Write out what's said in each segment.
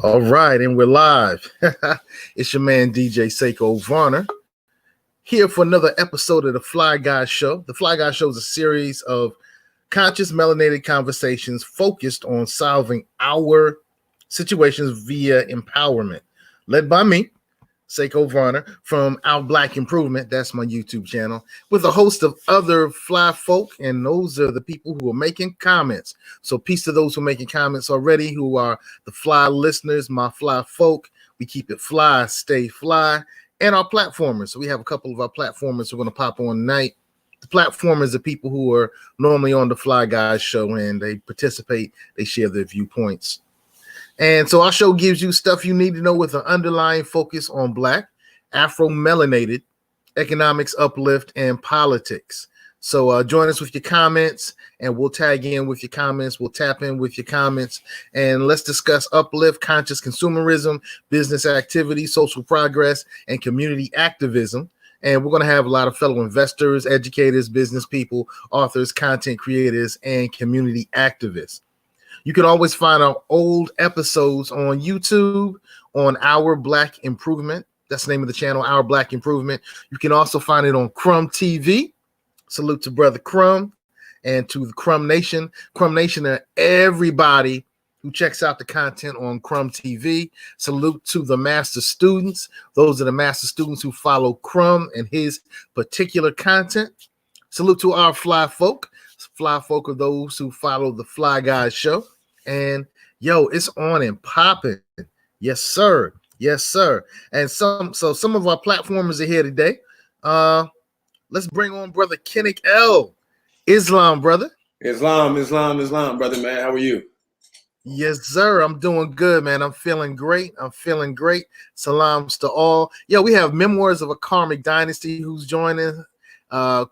All right, and we're live. It's your man DJ Seiko Varner here for another episode of the Fly Guy Show. The Fly Guy Show is a series of conscious melanated conversations focused on solving our situations via empowerment, led by me, Seiko Varner, from Our Black Improvement. That's my YouTube channel, with a host of other fly folk, and those are the people who are making comments. So peace to those who are making comments already, who are the fly listeners, my fly folk. We keep it fly, stay fly, and our platformers. So we have a couple of our platformers who are going to pop on tonight. The platformers are people who are normally on the Fly Guys show, and they participate, they share their viewpoints. And so our show gives you stuff you need to know with an underlying focus on Black, Afro-melanated economics, uplift, and politics. So join us with your comments, and we'll tag in with your comments. We'll tap in with your comments, and let's discuss uplift, conscious consumerism, business activity, social progress, and community activism. And we're going to have a lot of fellow investors, educators, business people, authors, content creators, and community activists. You can always find our old episodes on YouTube on Our Black Improvement. That's the name of the channel, Our Black Improvement. You can also find it on Crumb TV. Salute to Brother Crumb and to the Crumb Nation. Crumb Nation and everybody who checks out the content on Crumb TV. Salute to the master students. Those are the master students who follow Crumb and his particular content. Salute to our fly folk. Fly folk are those who follow the Fly Guys show. And yo, it's on and popping. Yes, sir. Yes, sir. And some of our platformers are here today. Let's bring on Brother Kennick L. Islam, brother. Islam, brother, man. How are you? Yes, sir. I'm doing good, man. I'm feeling great. Salams to all. Yo, we have Memoirs of a Karmic Dynasty who's joining.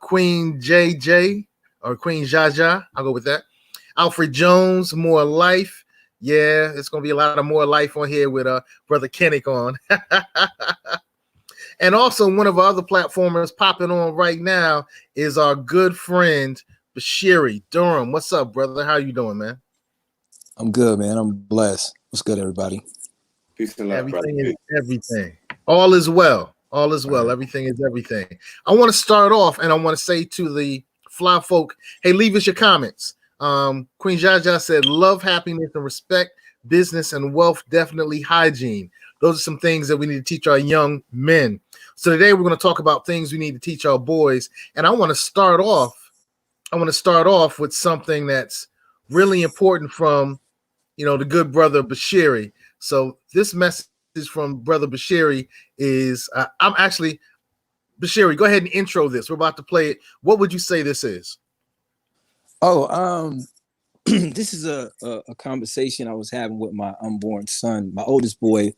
Queen JJ or Queen Jaja. I'll go with that. Alfred Jones, More Life. Yeah, it's going to be a lot of More Life on here with Brother Kennick on. And also one of our other platformers popping on right now is our good friend, Bashiri Durham. What's up, brother? How you doing, man? I'm good, man. I'm blessed. What's good, everybody? Peace and love, everything brother. Is everything. All is well. All is well. Everything is everything. I want to start off, and I want to say to the fly folk, hey, leave us your comments. Queen Jaja said, love, happiness, and respect, business and wealth, definitely hygiene. Those are some things that we need to teach our young men. So today we're going to talk about things we need to teach our boys. And I want to start off with something that's really important from, the good brother Bashiri. So this message from Brother Bashiri is, Bashiri, go ahead and intro this. We're about to play it. What would you say this is? This is a conversation I was having with my unborn son, my oldest boy.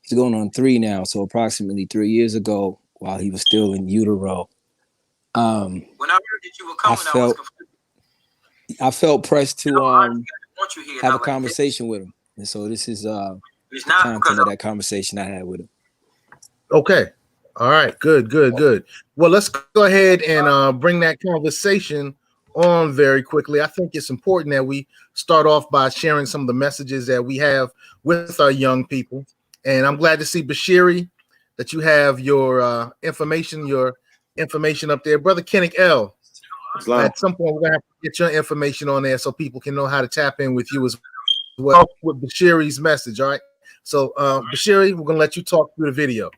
He's going on 3 now, so approximately 3 years ago, while he was still in utero. When I heard that you were coming, I felt pressed to have a conversation with him, and so this is the content of that conversation I had with him. Okay, all right, good. Well, let's go ahead and bring that conversation on very quickly. I think it's important that we start off by sharing some of the messages that we have with our young people. And I'm glad to see, Bashiri, that you have your information up there. Brother Kennick L. Islam. At some point, we're going to have to get your information on there so people can know how to tap in with you as well with Bashiri's message, all right? So, Bashiri, we're going to let you talk through the video.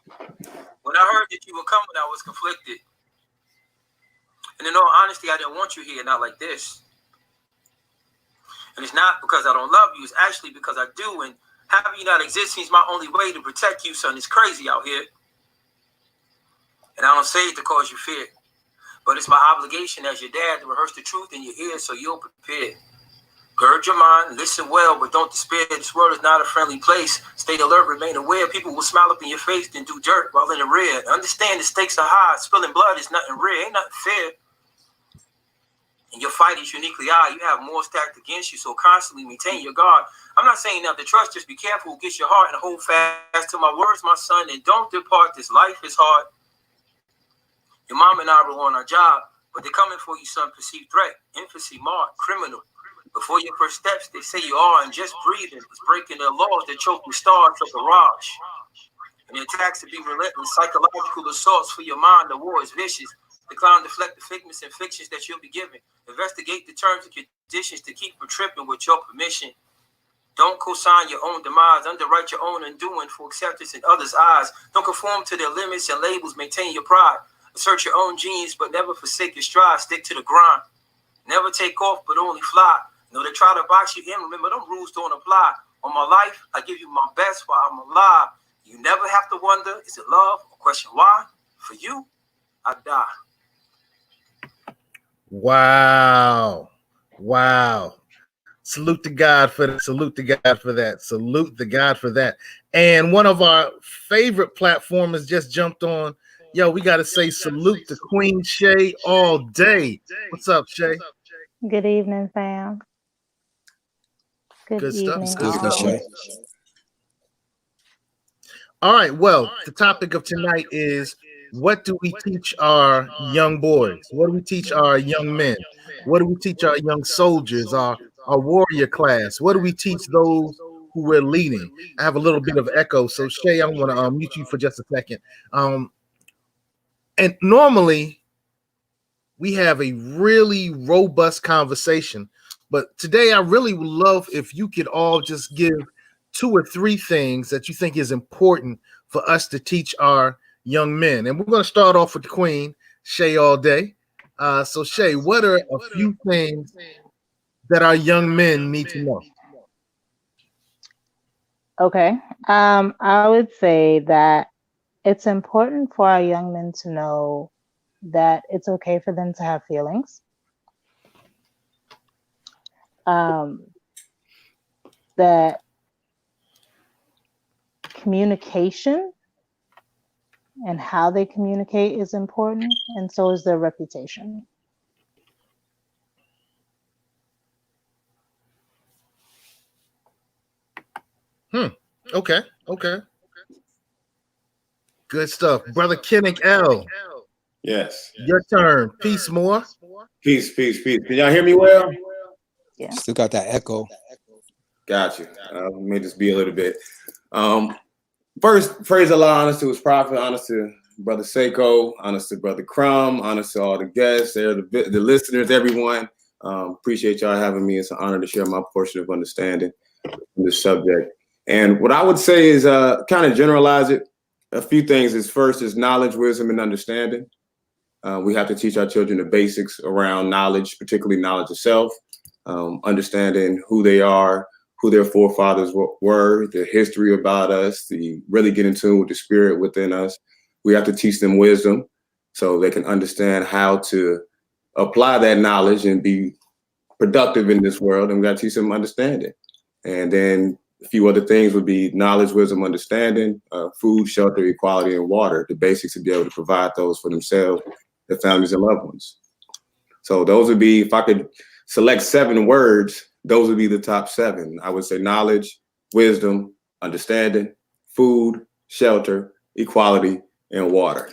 When I heard that you were coming, I was conflicted. And in all honesty, I didn't want you here, not like this. And it's not because I don't love you. It's actually because I do. And having you not existing is my only way to protect you, son. It's crazy out here. And I don't say it to cause you fear. But it's my obligation as your dad to rehearse the truth in your ears so you're prepared. Gird your mind, listen well, but don't despair. This world is not a friendly place. Stay alert, remain aware. People will smile up in your face, then do dirt while in the rear. Understand the stakes are high. Spilling blood is nothing rare, ain't nothing fair. And your fight is uniquely high. You have more stacked against you, so constantly maintain your guard. I'm not saying not to trust, just be careful who gets your heart and hold fast to my words, my son, and don't depart. This life is hard. Your mom and I were on our job, but they're coming for you, son. Perceived threat, infancy mark, criminal. Before your first steps, they say you are, and just breathing is breaking the laws that choke the stars of the Raj. And the attacks to be relentless, psychological assaults for your mind, the war is vicious. Decline, deflect the figments and fictions that you'll be given. Investigate the terms and conditions to keep from tripping with your permission. Don't co-sign your own demise, underwrite your own undoing for acceptance in others' eyes. Don't conform to their limits and labels, maintain your pride. Assert your own genius, but never forsake your stride. Stick to the grind. Never take off, but only fly. No, they try to box you in. Remember, them rules don't apply. On my life, I give you my best while I'm alive. You never have to wonder, is it love or question why? For you, I die. Wow. Wow. Salute to God for that. Salute to God for that. Salute to God for that. And one of our favorite platformers just jumped on. Yo, we got to say salute to Queen Shay all day. What's up, Shay? Good evening, fam. Good Stuff. evening. Good, Shay. All right. Well, the topic of tonight is, what do we teach our young boys? What do we teach our young men? What do we teach our young soldiers, our warrior class? What do we teach those who we're leading? I have a little bit of echo, so Shay, I want to mute you for just a second. And normally we have a really robust conversation, but today I really would love if you could all just give 2 or 3 things that you think is important for us to teach our young men. And we're going to start off with the Queen, Shay, all day. So Shay, what are a few things that our young men need to know? Okay. I would say that it's important for our young men to know that it's okay for them to have feelings. That communication and how they communicate is important, and so is their reputation. Okay. Good stuff. Brother Kennick L. Yes. Your turn. Peace more. Peace. Can y'all hear me well? Yeah. Still got that echo. Got you. May just be a little bit. First, praise Allah, honest to his prophet, honest to Brother Seiko, honest to Brother Crumb, honest to all the guests, the listeners, everyone. Appreciate y'all having me. It's an honor to share my portion of understanding on this subject. And what I would say is kind of generalize it. A few things is first is knowledge, wisdom, and understanding. We have to teach our children the basics around knowledge, particularly knowledge of self, understanding who they are, who their forefathers were, the history about us, the really get in tune with the spirit within us. We have to teach them wisdom so they can understand how to apply that knowledge and be productive in this world. And we got to teach them understanding. And then a few other things would be knowledge, wisdom, understanding, food, shelter, equality, and water, the basics to be able to provide those for themselves, their families, and loved ones. So those would be, if I could select 7 words, those would be the top 7. I would say knowledge, wisdom, understanding, food, shelter, equality, and water.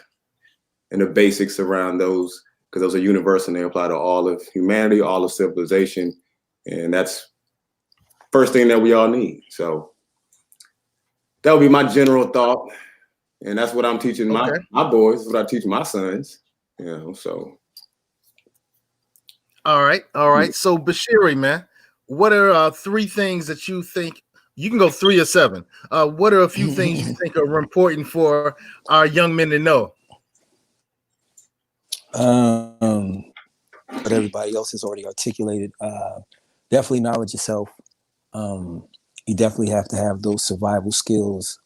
And the basics around those, because those are universal and they apply to all of humanity, all of civilization. And that's first thing that we all need. So that would be my general thought. And that's what I'm teaching my boys, that's what I teach my sons, so. All right. So Bashiri, man, what are 3 things that you think, you can go 3 or 7. What are a few things you think are important for our young men to know? But everybody else has already articulated. Definitely knowledge of self. You definitely have to have those survival skills,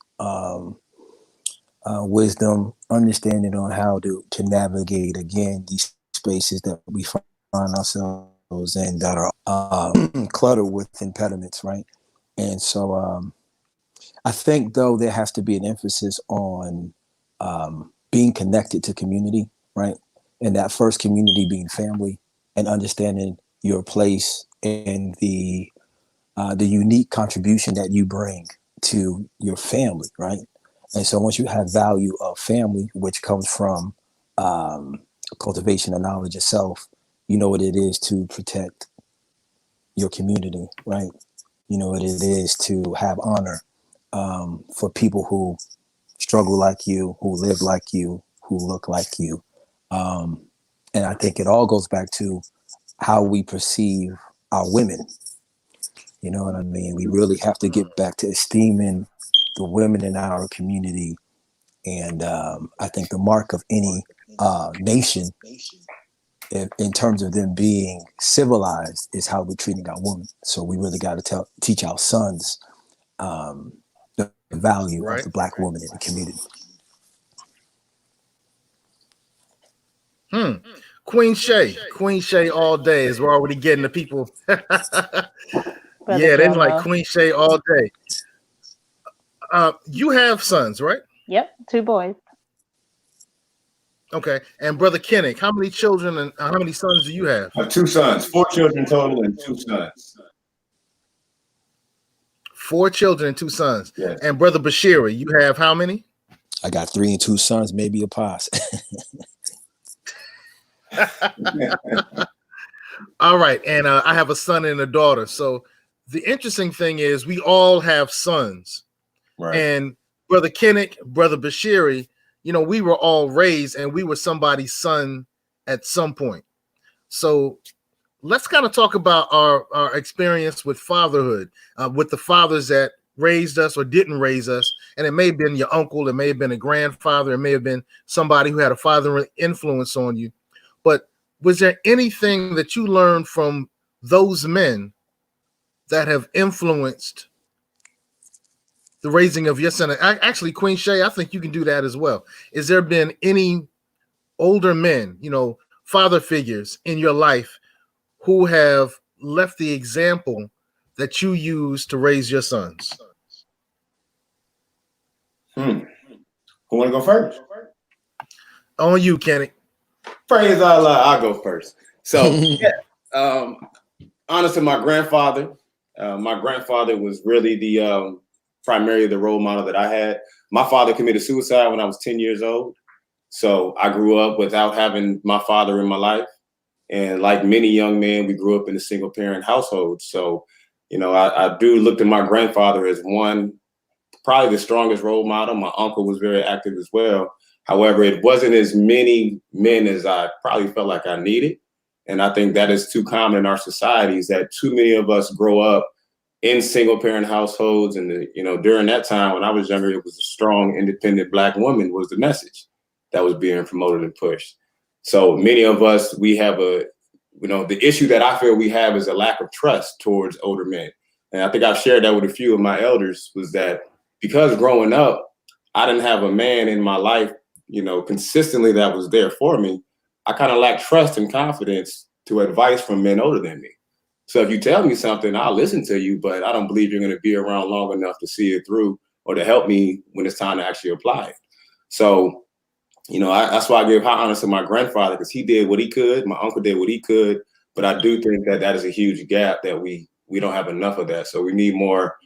wisdom, understanding on how to navigate, again, these spaces that we find ourselves in that are cluttered with impediments, right? And so I think, though, there has to be an emphasis on being connected to community, right? And that first community being family, and understanding your place and the unique contribution that you bring to your family, right? And so once you have value of family, which comes from cultivation of knowledge of self, you know what it is to protect your community, right? You know what it is to have honor for people who struggle like you, who live like you, who look like you. And I think it all goes back to how we perceive our women. You know what I mean? We really have to get back to esteeming the women in our community. And I think the mark of any nation, in terms of them being civilized, is how we're treating our women. So we really got to teach our sons the value of the Black woman in the community. Queen Shay all day is we're already getting the people. Yeah, they like Queen Shay all day. You have sons, right? Yep, 2 boys. Okay, and Brother Kennick, how many children and how many sons do you have? 2 sons, 4 children total, and 2 sons. 4 children and 2 sons. Yes. And Brother Bashiri, you have how many? I got 3 and 2 sons, maybe a posse. All right, and I have a son and a daughter. So the interesting thing is we all have sons. Right. And Brother Kennick, Brother Bashiri, you know, we were all raised and we were somebody's son at some point. So let's kind of talk about our experience with fatherhood, with the fathers that raised us or didn't raise us. And it may have been your uncle, it may have been a grandfather, it may have been somebody who had a father influence on you. But was there anything that you learned from those men that have influenced the raising of your son? Actually, Queen Shay, I think you can do that as well. Is there been any older men, you know, father figures in your life who have left the example that you use to raise your sons? Who want to go first? On you, Kenny. Praise Allah, I'll go first. So, yeah, honestly, my grandfather was really the primarily the role model that I had. My father committed suicide when I was 10 years old. So I grew up without having my father in my life. And like many young men, we grew up in a single parent household. So, you know, I do look to my grandfather as one, probably the strongest role model. My uncle was very active as well. However, it wasn't as many men as I probably felt like I needed. And I think that is too common in our societies, that too many of us grow up in single parent households. And, you know, during that time when I was younger, it was a strong, independent Black woman was the message that was being promoted and pushed. So many of us, we have the issue that I feel we have is a lack of trust towards older men. And I think I've shared that with a few of my elders, was that because growing up, I didn't have a man in my life, you know, consistently that was there for me. I kind of lacked trust and confidence to advice from men older than me. So if you tell me something, I'll listen to you, but I don't believe you're going to be around long enough to see it through or to help me when it's time to actually apply it. So, you know, that's why I give high honors to my grandfather, because he did what he could. My uncle did what he could. But I do think that that is a huge gap that we don't have enough of that. So we need more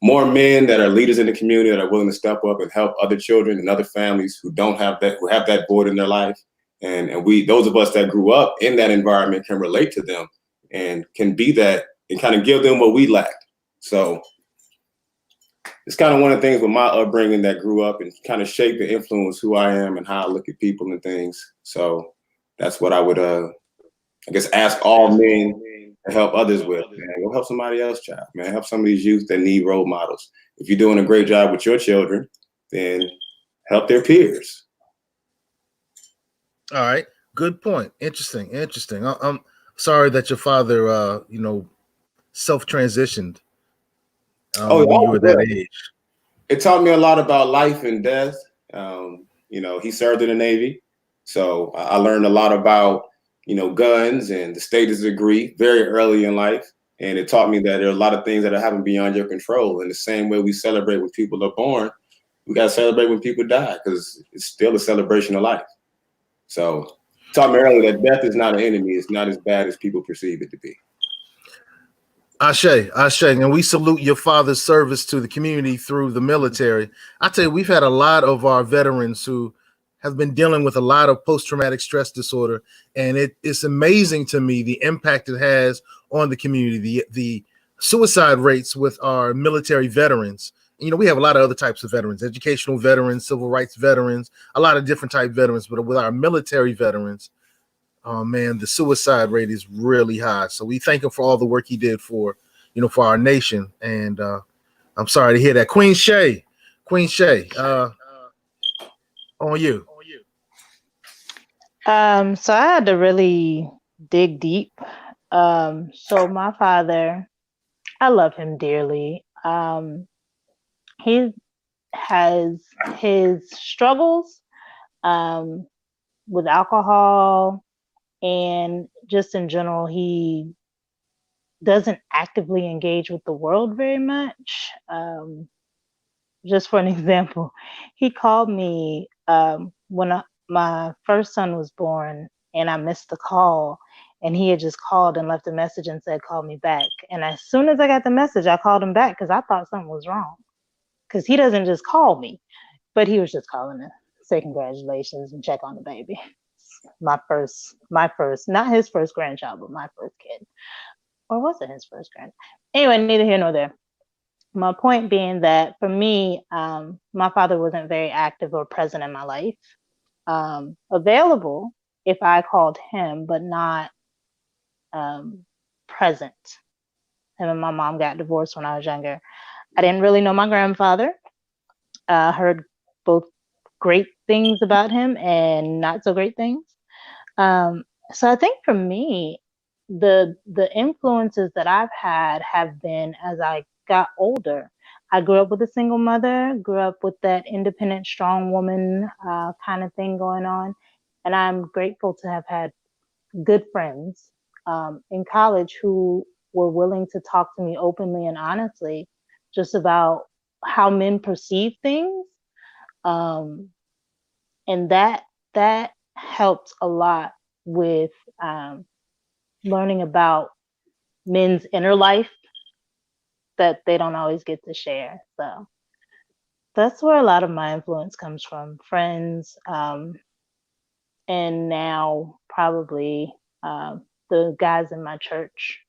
men that are leaders in the community that are willing to step up and help other children and other families who don't have that, who have that void in their life. And those of us that grew up in that environment can relate to them and can be that and kind of give them what we lacked. So it's kind of one of the things with my upbringing that grew up and kind of shaped and influenced who I am and how I look at people and things. So that's what I would, I guess, ask all men to help others with. Man, go help somebody else, child. Man, help some of these youth that need role models. If you're doing a great job with your children, then help their peers. All right, good point. Interesting. I'm sorry that your father, self-transitioned when you were that age. It taught me a lot about life and death. He served in the Navy, so I learned a lot about, guns and the status of grief very early in life. And it taught me that there are a lot of things that are happening beyond your control. In the same way we celebrate when people are born, we got to celebrate when people die, because it's still a celebration of life. So it taught me earlier that death is not an enemy. It's not as bad as people perceive it to be. Ashe, and we salute your father's service to the community through the military. I tell you, we've had a lot of our veterans who have been dealing with a lot of post-traumatic stress disorder, and it's amazing to me the impact it has on the community. The suicide rates with our military veterans. You know, we have a lot of other types of veterans, educational veterans, civil rights veterans, a lot of different type veterans, but with our military veterans, oh man, the suicide rate is really high. So we thank him for all the work he did for, you know, for our nation. And I'm sorry to hear that. Queen Shay, on you. So I had to really dig deep. So my father, I love him dearly. He has his struggles with alcohol, and just in general, he doesn't actively engage with the world very much. Just for an example, he called me when my first son was born, and I missed the call, and he had just called and left a message and said, call me back. And as soon as I got the message, I called him back because I thought something was wrong. Because he doesn't just call me, but he was just calling to say congratulations and check on the baby. My first, not his first grandchild, but my first kid. Or was it his first grandchild? Anyway, neither here nor there. My point being that for me, my father wasn't very active or present in my life. Available if I called him, but not present. Him and my mom got divorced when I was younger. I didn't really know my grandfather. Heard both great things about him and not so great things. So I think for me, the influences that I've had have been as I got older. I grew up with a single mother, grew up with that independent, strong woman kind of thing going on. And I'm grateful to have had good friends in college who were willing to talk to me openly and honestly just about how men perceive things. And that helped a lot with learning about men's inner life that they don't always get to share. So that's where a lot of my influence comes from, friends, and now probably the guys in my church.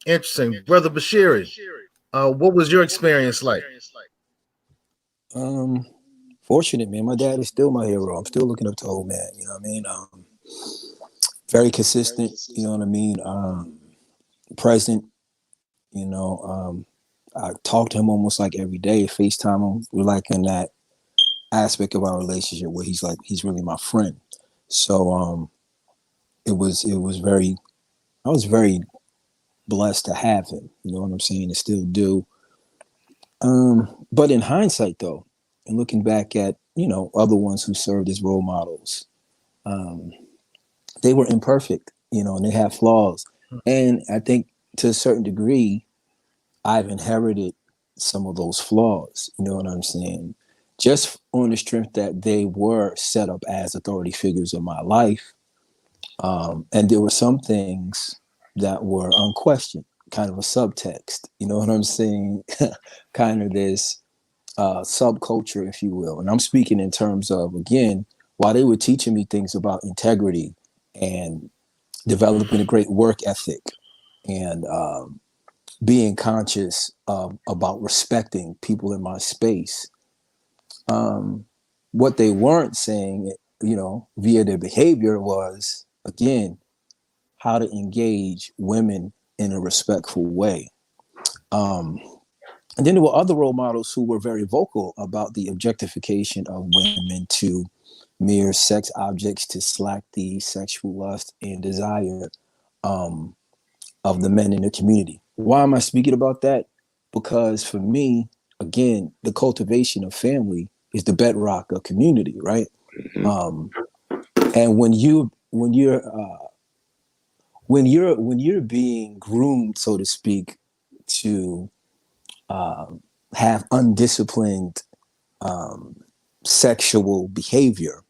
Interesting. Brother Bashiri, what was your experience like? Fortunate, man. My dad is still my hero. I'm still looking up to old man. You know what I mean? Very consistent. You know what I mean? Present. You know, I talk to him almost like every day. FaceTime him. We're like in that aspect of our relationship where he's really my friend. So it was very. I was very blessed to have him. You know what I'm saying? And still do. But in hindsight, though, and looking back at, you know, other ones who served as role models, they were imperfect, you know, and they have flaws. And I think to a certain degree, I've inherited some of those flaws, you know what I'm saying? Just on the strength that they were set up as authority figures in my life. And there were some things that were unquestioned, kind of a subtext, you know what I'm saying? Kind of this subculture, if you will. And I'm speaking in terms of, again, while they were teaching me things about integrity and developing a great work ethic and being conscious about respecting people in my space, what they weren't saying, you know, via their behavior was, again, how to engage women in a respectful way. And then there were other role models who were very vocal about the objectification of women to mere sex objects to slack the sexual lust and desire of the men in the community. Why am I speaking about that? Because for me, again, the cultivation of family is the bedrock of community, right? And when you're being groomed, so to speak, to have undisciplined sexual behavior,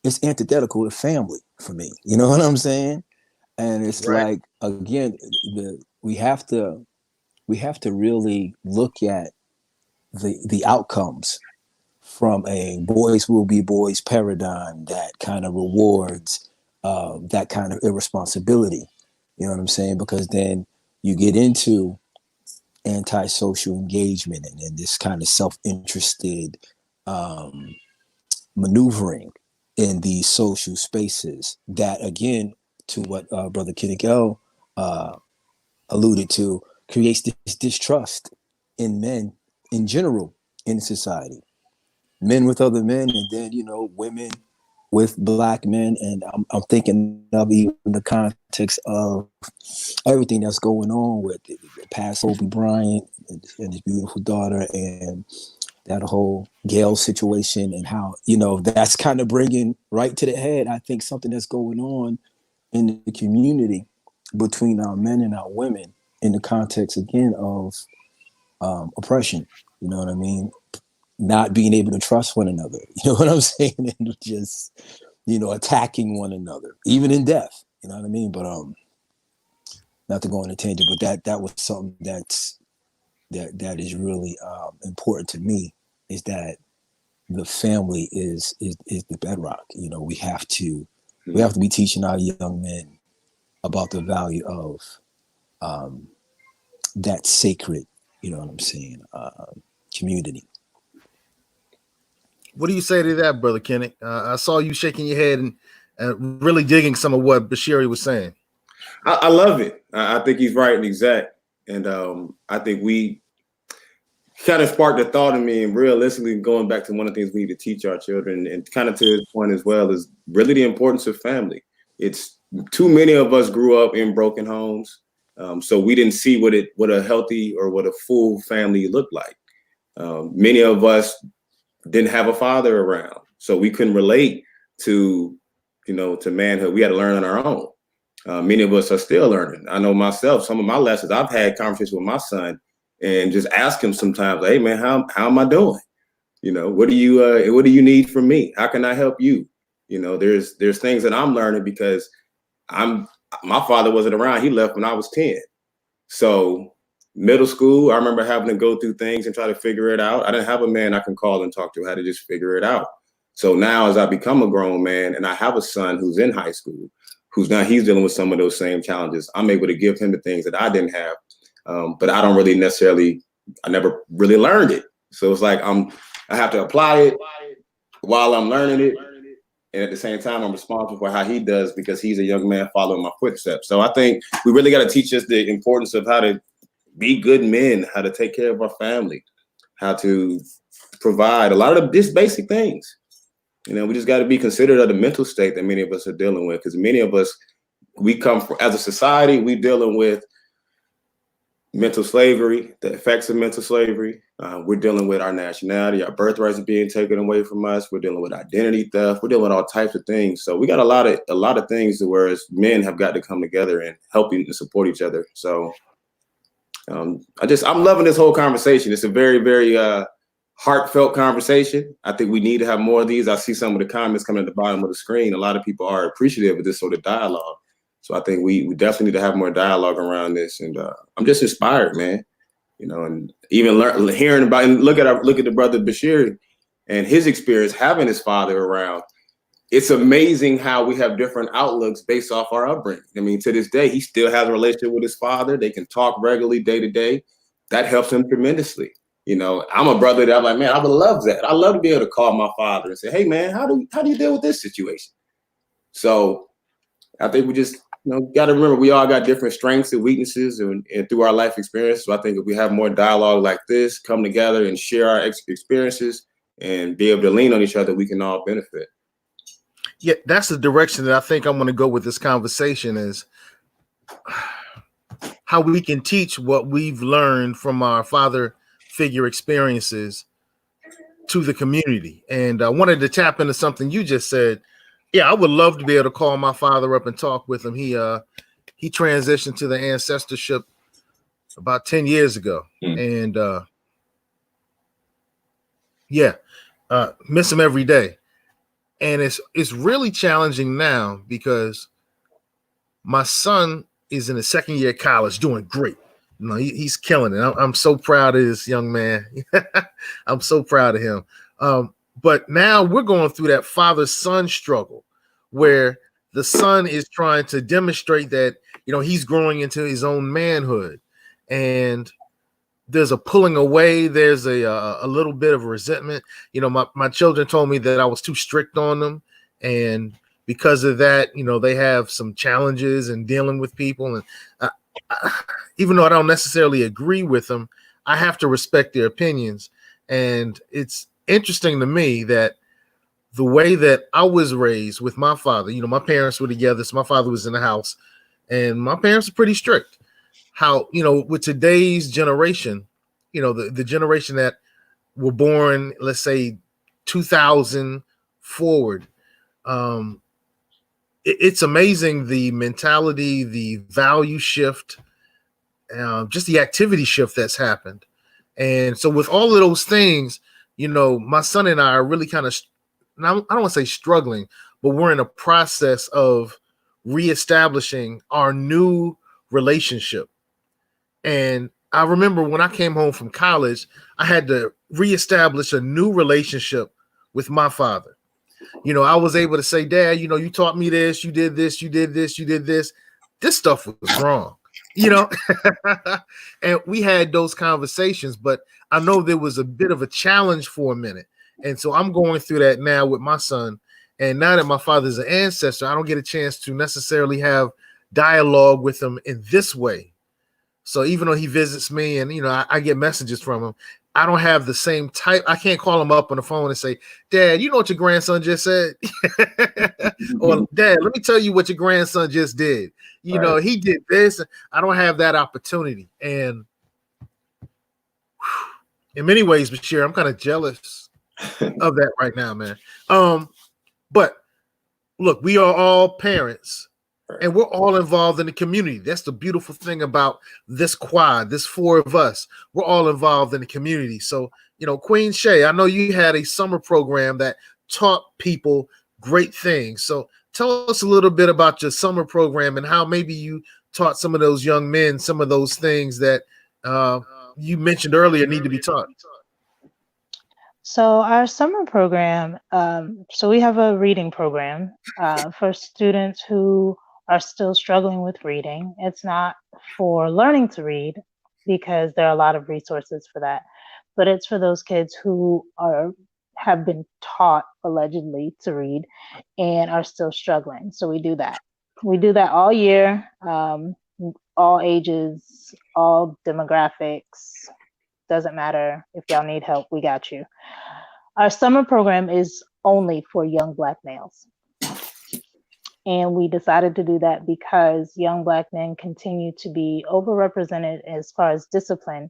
it's antithetical to family for me. You know what I'm saying? And it's Right. like, again, we have to really look at the outcomes from a boys will be boys paradigm that kind of rewards that kind of irresponsibility. You know what I'm saying? Because then you get into antisocial engagement and this kind of self-interested maneuvering in these social spaces that, again, to what Brother Kinnick alluded to, creates this distrust in men in general in society. Men with other men, and then, women with Black men. And I'm thinking of even the context of everything that's going on with the past Kobe Bryant and his beautiful daughter, and that whole Gail situation, and how, that's kind of bringing right to the head, I think, something that's going on in the community between our men and our women in the context, again, of oppression. You know what I mean? Not being able to trust one another. You know what I'm saying? And just, attacking one another, even in death. You know what I mean? But not to go on a tangent, but that was something that is really important to me, is that the family is the bedrock. We have to be teaching our young men about the value of that sacred, community. What do you say to that, Brother Kinnick? I saw you shaking your head and really digging some of what Bashiri was saying. I love it. I think he's right and exact. And I think we kind of sparked a thought in me, and realistically going back to one of the things we need to teach our children, and kind of to his point as well, is really the importance of family. It's too many of us grew up in broken homes. So we didn't see what a healthy or what a full family looked like. Many of us didn't have a father around, so we couldn't relate to manhood. We had to learn on our own. Many of us are still learning. I know myself, some of my lessons, I've had conversations with my son and just ask him sometimes, hey man, how am I doing? What do you need from me? How can I help you? There's things that I'm learning because my father wasn't around. He left when I was 10. So middle school, I remember having to go through things and try to figure it out. I didn't have a man I can call and talk to. I had to just figure it out. So now as I become a grown man and I have a son who's in high school, he's dealing with some of those same challenges, I'm able to give him the things that I didn't have. But I don't really I never really learned it. So it's like I have to apply it while I'm learning it. And at the same time, I'm responsible for how he does, because he's a young man following my footsteps. So I think we really got to teach us the importance of how to be good men, how to take care of our family, how to provide a lot of just basic things. We just got to be considerate of the mental state that many of us are dealing with, because many of us, we come from, as a society, we dealing with mental slavery, the effects of mental slavery. We're dealing with our nationality, our birthrights are being taken away from us. We're dealing with identity theft. We're dealing with all types of things. So we got a lot of things where as men have got to come together and help and support each other. So I'm loving this whole conversation. It's a very, very heartfelt conversation. I think we need to have more of these. I see some of the comments coming at the bottom of the screen. A lot of people are appreciative of this sort of dialogue. So I think we definitely need to have more dialogue around this. And I'm just inspired, man. And even hearing about, and look at the brother Bashir and his experience having his father around. It's amazing how we have different outlooks based off our upbringing. I mean, to this day, he still has a relationship with his father. They can talk regularly day to day. That helps him tremendously. I'm a brother that I'm like, man, I would love that. I love to be able to call my father and say, hey, man, how do you deal with this situation? So I think we just, got to remember we all got different strengths and weaknesses and through our life experience. So I think if we have more dialogue like this, come together and share our experiences and be able to lean on each other, we can all benefit. Yeah, that's the direction that I think I'm going to go with this conversation, is how we can teach what we've learned from our father figure experiences to the community. And I wanted to tap into something you just said. Yeah, I would love to be able to call my father up and talk with him. He transitioned to the ancestorship about 10 years ago. And miss him every day. And it's really challenging now because my son is in his second year of college, doing great. He's killing it. I'm so proud of this young man. I'm so proud of him. But now we're going through that father-son struggle where the son is trying to demonstrate that, he's growing into his own manhood, and there's a pulling away. There's a little bit of resentment. My children told me that I was too strict on them, and because of that, they have some challenges in dealing with people. And even though I don't necessarily agree with them, I have to respect their opinions. And it's interesting to me that the way that I was raised with my father, my parents were together, so my father was in the house, and my parents are pretty strict. How, with today's generation, the generation that were born, let's say 2000 forward, it's amazing the mentality, the value shift, just the activity shift that's happened. And so with all of those things, my son and I are really kind of, I don't want to say struggling, but we're in a process of reestablishing our new relationship. And I remember when I came home from college, I had to reestablish a new relationship with my father. I was able to say, Dad, you taught me this, you did this, you did this, you did this. This stuff was wrong, and we had those conversations, but I know there was a bit of a challenge for a minute. And so I'm going through that now with my son. And now that my father's an ancestor, I don't get a chance to necessarily have dialogue with him in this way. So even though he visits me and, I get messages from him, I don't have the same type. I can't call him up on the phone and say, Dad, you know what your grandson just said? Or, Dad, let me tell you what your grandson just did. He did this. I don't have that opportunity. And in many ways, Bashir, I'm kind of jealous of that right now, man. But look, we are all parents. And we're all involved in the community. That's the beautiful thing about this quad, this four of us. We're all involved in the community. So, Queen Shay, I know you had a summer program that taught people great things. So tell us a little bit about your summer program and how maybe you taught some of those young men some of those things that you mentioned earlier need to be taught. So our summer program, so we have a reading program for students who are still struggling with reading. It's not for learning to read because there are a lot of resources for that, but it's for those kids who have been taught allegedly to read and are still struggling. So we do that. We do that all year, all ages, all demographics. Doesn't matter. If y'all need help, we got you. Our summer program is only for young Black males. And we decided to do that because young Black men continue to be overrepresented as far as discipline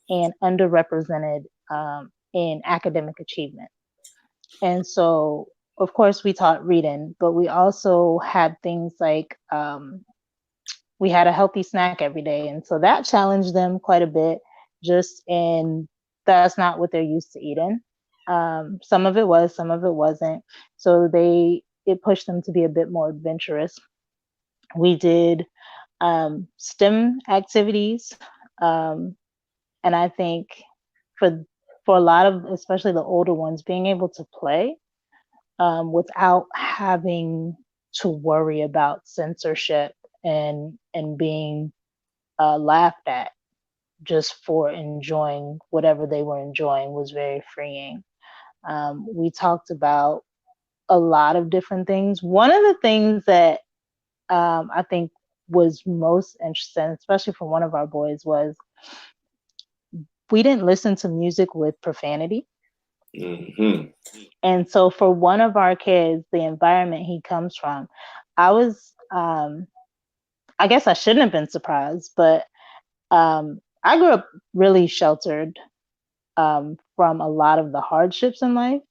and underrepresented in academic achievement. And so, of course, we taught reading, but we also had things like we had a healthy snack every day. And so that challenged them quite a bit, just in that's not what they're used to eating. Some of it was, some of it wasn't. So it pushed them to be a bit more adventurous. We did STEM activities. And I think for a lot of, especially the older ones, being able to play without having to worry about censorship and being laughed at just for enjoying whatever they were enjoying was very freeing. We talked about a lot of different things. One of the things that I think was most interesting, especially for one of our boys, was we didn't listen to music with profanity. Mm-hmm. And so for one of our kids, the environment he comes from, I was, I guess I shouldn't have been surprised, but I grew up really sheltered from a lot of the hardships in life.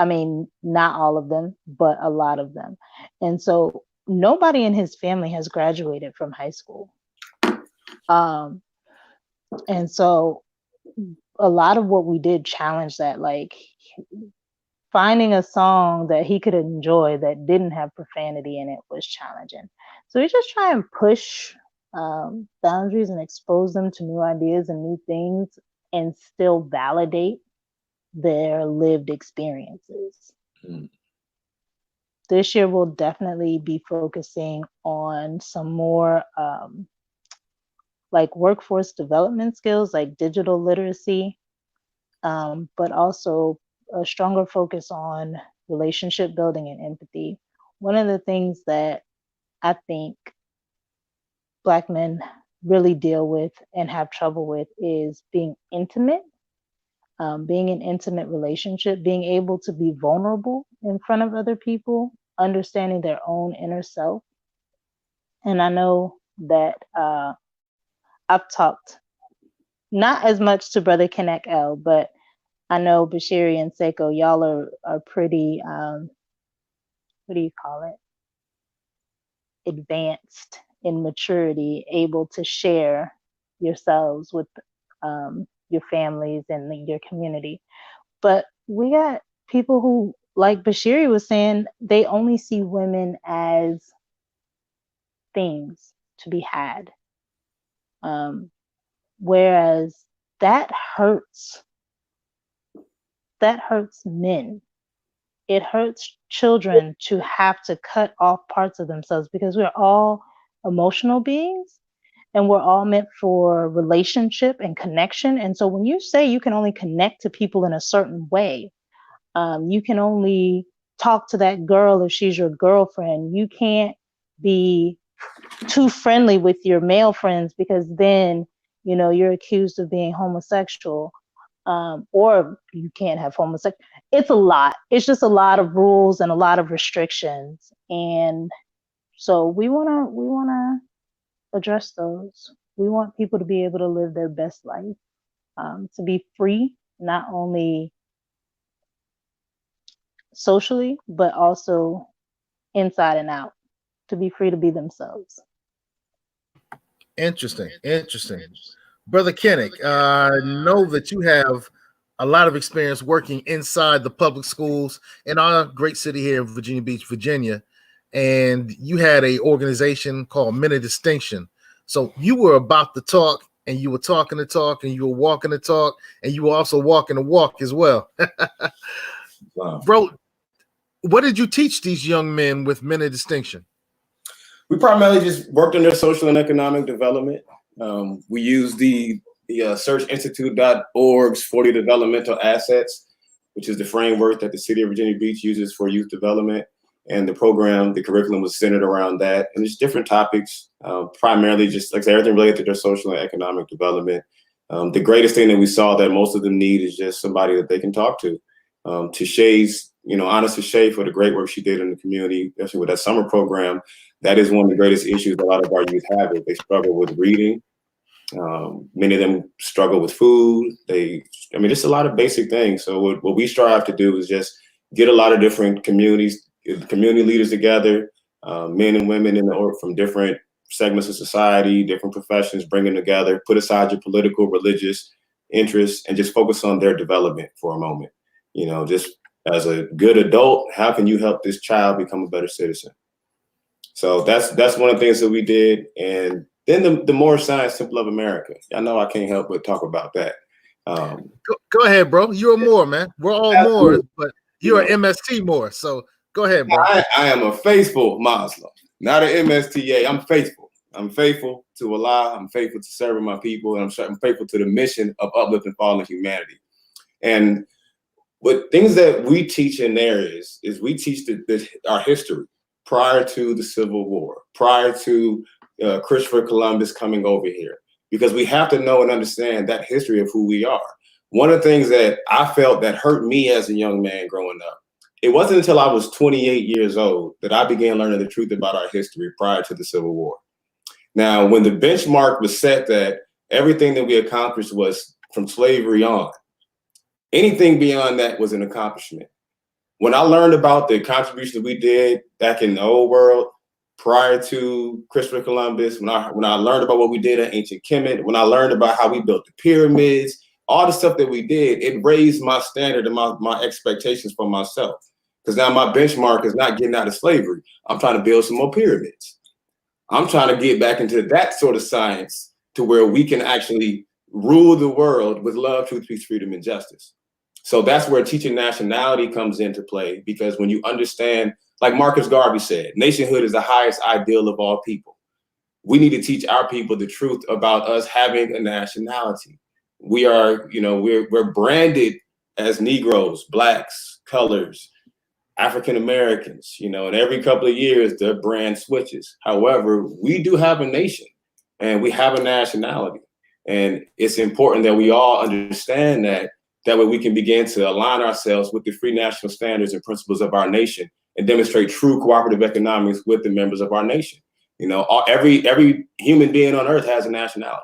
I mean, not all of them, but a lot of them. And so nobody in his family has graduated from high school. And so a lot of what we did challenged that, like finding a song that he could enjoy that didn't have profanity in it was challenging. So we just try and push boundaries and expose them to new ideas and new things and still validate their lived experiences. this year we'll definitely be focusing on some more like workforce development skills, like digital literacy, but also a stronger focus on relationship building and empathy. One of the things that I think Black men really deal with and have trouble with is being intimate, being in intimate relationship, being able to be vulnerable in front of other people, understanding their own inner self. And I know that I've talked not as much to Brother Kenneth L, but I know Bashiri and Seiko, y'all are pretty, what do you call it? Advanced in maturity, able to share yourselves with your families and your community. But we got people who, like Bashiri was saying, they only see women as things to be had. Whereas that hurts men. It hurts children to have to cut off parts of themselves, because we're all emotional beings and we're all meant for relationship and connection. And so when you say you can only connect to people in a certain way, you can only talk to that girl if she's your girlfriend. You can't be too friendly with your male friends because then, you know, you're accused of being homosexual. Or you can't have homosexual. It's a lot. It's just a lot of rules and a lot of restrictions. And so we wanna address those. We want people to be able to live their best life, to be free, not only socially, but also inside and out, to be free to be themselves. Interesting. Brother Kennick, I know that you have a lot of experience working inside the public schools in our great city here in Virginia Beach, Virginia, and you had an organization called Men of Distinction. So you were about to talk, and you were talking the talk, and you were walking the talk, and you were also walking the walk as well. Wow. Bro, what did you teach these young men with Men of Distinction? We primarily just worked on their social and economic development. We used the searchinstitute.org's 40 developmental assets, which is the framework that the city of Virginia Beach uses for youth development. And the program, the curriculum was centered around that. And there's different topics, primarily just like everything related to their social and economic development. The greatest thing that we saw that most of them need is just somebody that they can talk to. To Shay's, honest to Shay for the great work she did in the community, especially with that summer program. That is one of the greatest issues a lot of our youth have. Is they struggle with reading. Many of them struggle with food. Just a lot of basic things. So what we strive to do is just get a lot of different community leaders together, men and women from different segments of society, different professions, bring them together, put aside your political, religious interests, and just focus on their development for a moment. Just as a good adult, how can you help this child become a better citizen? So that's one of the things that we did. And then the More Science, Simple of America. I know I can't help but talk about that. Go ahead, bro. You're more, man. We're all more, but you're an MST more. So go ahead, bro. I am a faithful Muslim, not an MSTA. I'm faithful. I'm faithful to Allah. I'm faithful to serving my people. And I'm faithful to the mission of uplifting fallen humanity. And what things that we teach in there is we teach our history prior to the Civil War, prior to Christopher Columbus coming over here, because we have to know and understand that history of who we are. One of the things that I felt that hurt me as a young man growing up, it wasn't until I was 28 years old that I began learning the truth about our history prior to the Civil War. Now, when the benchmark was set that everything that we accomplished was from slavery on, anything beyond that was an accomplishment. When I learned about the contributions we did back in the old world prior to Christopher Columbus, when I learned about what we did in ancient Kemet, when I learned about how we built the pyramids, all the stuff that we did, it raised my standard and my expectations for myself. Because now my benchmark is not getting out of slavery. I'm trying to build some more pyramids. I'm trying to get back into that sort of science to where we can actually rule the world with love, truth, peace, freedom, and justice. So that's where teaching nationality comes into play, because when you understand like Marcus Garvey said, nationhood is the highest ideal of all people. We need to teach our people the truth about us having a nationality. We are, we're branded as Negroes, Blacks, colors, African Americans, and every couple of years the brand switches. However, we do have a nation and we have a nationality. And it's important that we all understand that. That way we can begin to align ourselves with the free national standards and principles of our nation and demonstrate true cooperative economics with the members of our nation. Every human being on earth has a nationality.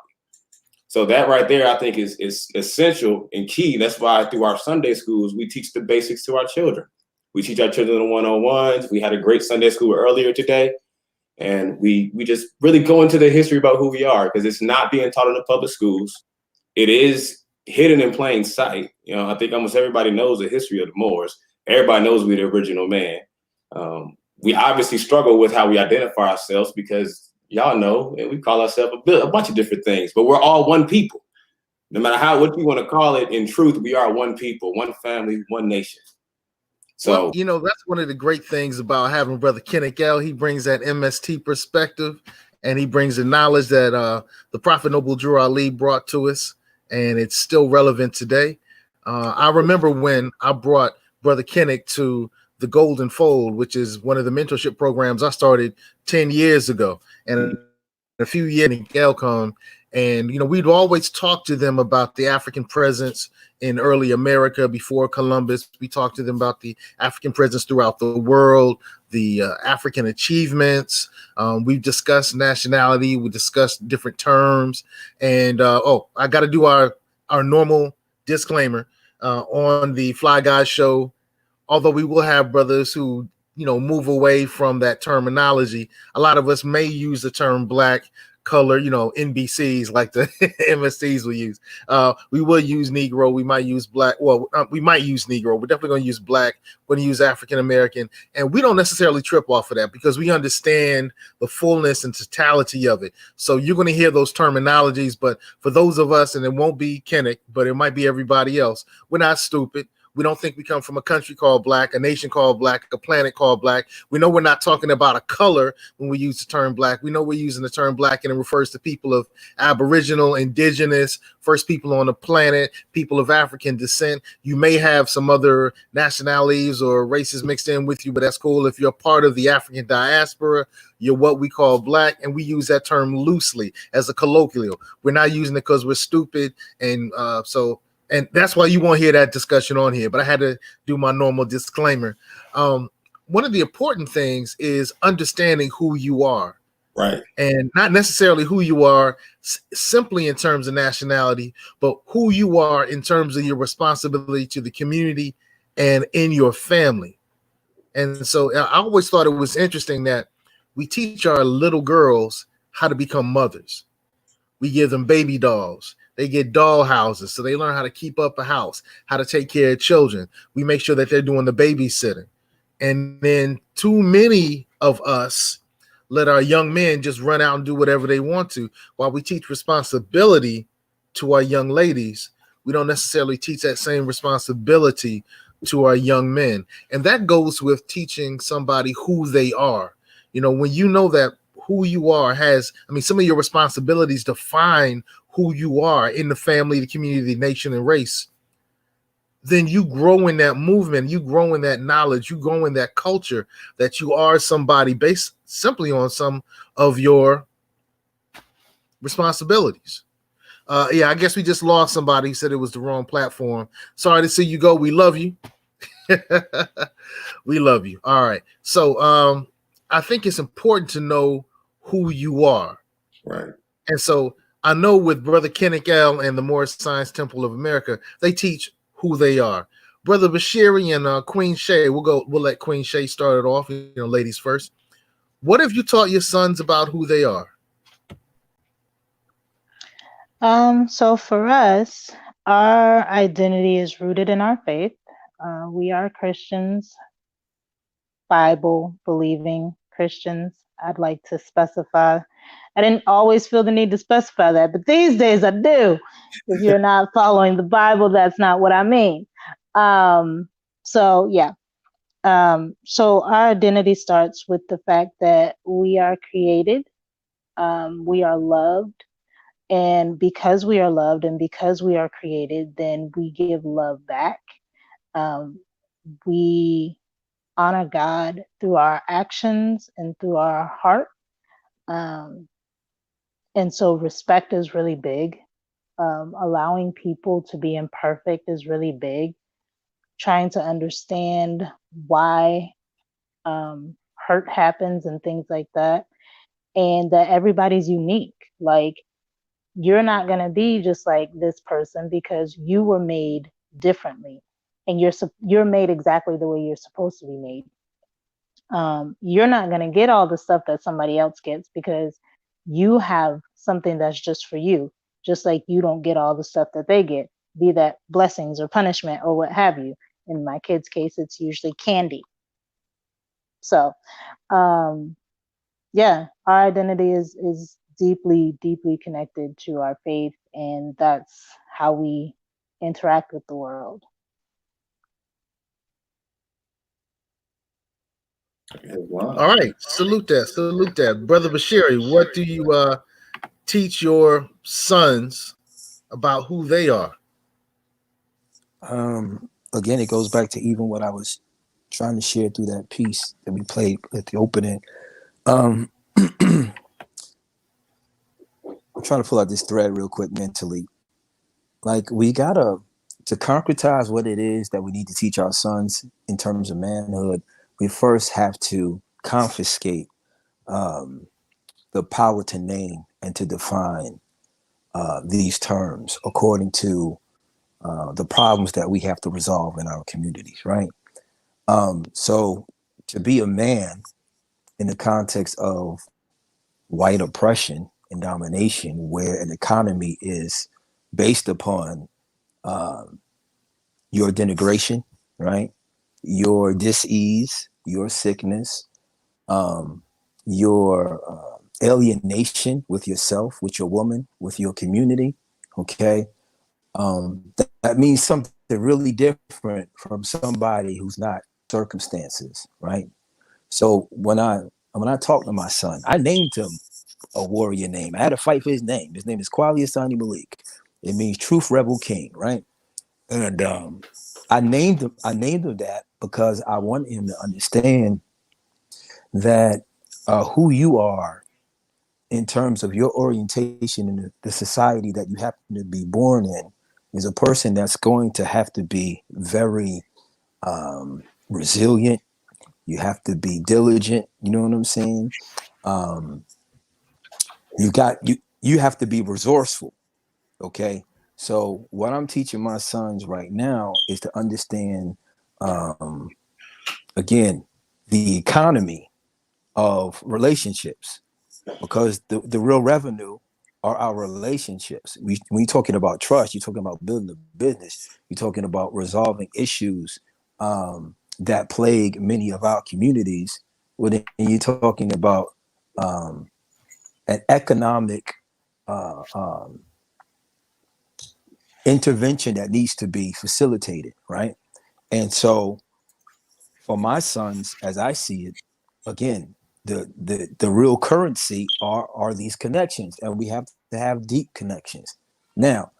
So that right there, I think is essential and key. That's why through our Sunday schools, we teach the basics to our children. We teach our children the 101s. We had a great Sunday school earlier today. And we just really go into the history about who we are, because it's not being taught in the public schools. It is hidden in plain sight. I think almost everybody knows the history of the Moors. Everybody knows we're the original man. We obviously struggle with how we identify ourselves because y'all know, and we call ourselves a bunch of different things, but we're all one people. No matter what you want to call it, in truth, we are one people, one family, one nation. So, that's one of the great things about having Brother Kenneth L. He brings that MST perspective, and he brings the knowledge that the Prophet Noble Drew Ali brought to us, and it's still relevant today. I remember when I brought Brother Kenneth to the Golden Fold, which is one of the mentorship programs I started 10 years ago, and a few years in Galcom. And, we'd always talk to them about the African presence in early America before Columbus. We talked to them about the African presence throughout the world, the African achievements. We've discussed nationality. We discussed different terms. And, I got to do our normal disclaimer on the Fly Guy show. Although we will have brothers who, move away from that terminology, a lot of us may use the term Black, color, NBCs like the MSCs will use. We will use Negro. We might use Black. Well, we might use Negro. We're definitely going to use Black. We're going to use African American. And we don't necessarily trip off of that because we understand the fullness and totality of it. So you're going to hear those terminologies. But for those of us, and it won't be Kenneth, but it might be everybody else, we're not stupid. We don't think we come from a country called Black, a nation called Black, a planet called Black. We know we're not talking about a color when we use the term Black. We know we're using the term Black and it refers to people of Aboriginal, Indigenous, first people on the planet, people of African descent. You may have some other nationalities or races mixed in with you, but that's cool. If you're part of the African diaspora, you're what we call Black, and we use that term loosely as a colloquial. We're not using it because we're stupid, and that's why you won't hear that discussion on here. But I had to do my normal disclaimer. One of the important things is understanding who you are. Right. And not necessarily who you are simply in terms of nationality, but who you are in terms of your responsibility to the community and in your family. And so I always thought it was interesting that we teach our little girls how to become mothers. We give them baby dolls. They get doll houses, so they learn how to keep up a house, how to take care of children. We make sure that they're doing the babysitting. And then too many of us let our young men just run out and do whatever they want to. While we teach responsibility to our young ladies, we don't necessarily teach that same responsibility to our young men. And that goes with teaching somebody who they are. When you know that who you are some of your responsibilities define who you are in the family, the community, the nation, and race, then you grow in that movement, you grow in that knowledge, you grow in that culture that you are somebody based simply on some of your responsibilities. I guess we just lost somebody who said it was the wrong platform. Sorry to see you go. We love you. We love you. All right. So I think it's important to know who you are. Right. And so I know with Brother Kenneth L. and the Moorish Science Temple of America, they teach who they are. Brother Bashiri and Queen Shay, we'll let Queen Shay start it off, ladies first. What have you taught your sons about who they are? So for us, our identity is rooted in our faith. We are Christians, Bible believing Christians. I'd like to specify. I didn't always feel the need to specify that, but these days I do. If you're not following the Bible, that's not what I mean. So yeah, So our identity starts with the fact that we are created, we are loved, and because we are loved and because we are created, then we give love back. Um, we honor God through our actions and through our heart. Um, and so respect is really big. Allowing people to be imperfect is really big. Trying to understand why hurt happens and things like that, and that everybody's unique. Like, you're not going to be just like this person because you were made differently, and you're made exactly the way you're supposed to be made. You're not going to get all the stuff that somebody else gets because you have something that's just for you, just like you don't get all the stuff that they get, be that blessings or punishment or what have you. In my kids' case, it's usually candy. So, yeah, our identity is deeply, deeply connected to our faith, and that's how we interact with the world. All right, salute that, brother Bashiri. What do you teach your sons about who they are? Again, it goes back to even what I was trying to share through that piece that we played at the opening. I'm trying to pull out this thread real quick mentally. Like, we gotta, to concretize what it is that we need to teach our sons in terms of manhood, we first have to confiscate the power to name and to define these terms according to the problems that we have to resolve in our communities, right? So to be a man in the context of white oppression and domination, where an economy is based upon your denigration, right? Your dis-ease, your sickness, your alienation with yourself, with your woman, with your community, okay? That means something really different from somebody who's not circumstances, right? So when I talk to my son, I named him a warrior name. I had to fight for his name. His name is Kwali Asani Malik. It means Truth Rebel King, right? And I named him that because I want him to understand that who you are in terms of your orientation in the society that you happen to be born in is a person that's going to have to be very resilient. You have to be diligent. You know what I'm saying? You have to be resourceful. Okay. So what I'm teaching my sons right now is to understand, again, the economy of relationships, because the real revenue are our relationships. When you're talking about trust, you're talking about building a business, you're talking about resolving issues that plague many of our communities. When you're talking about an economic intervention that needs to be facilitated, right? And so for my sons, as I see it, again, the real currency are these connections, and we have to have deep connections. Now,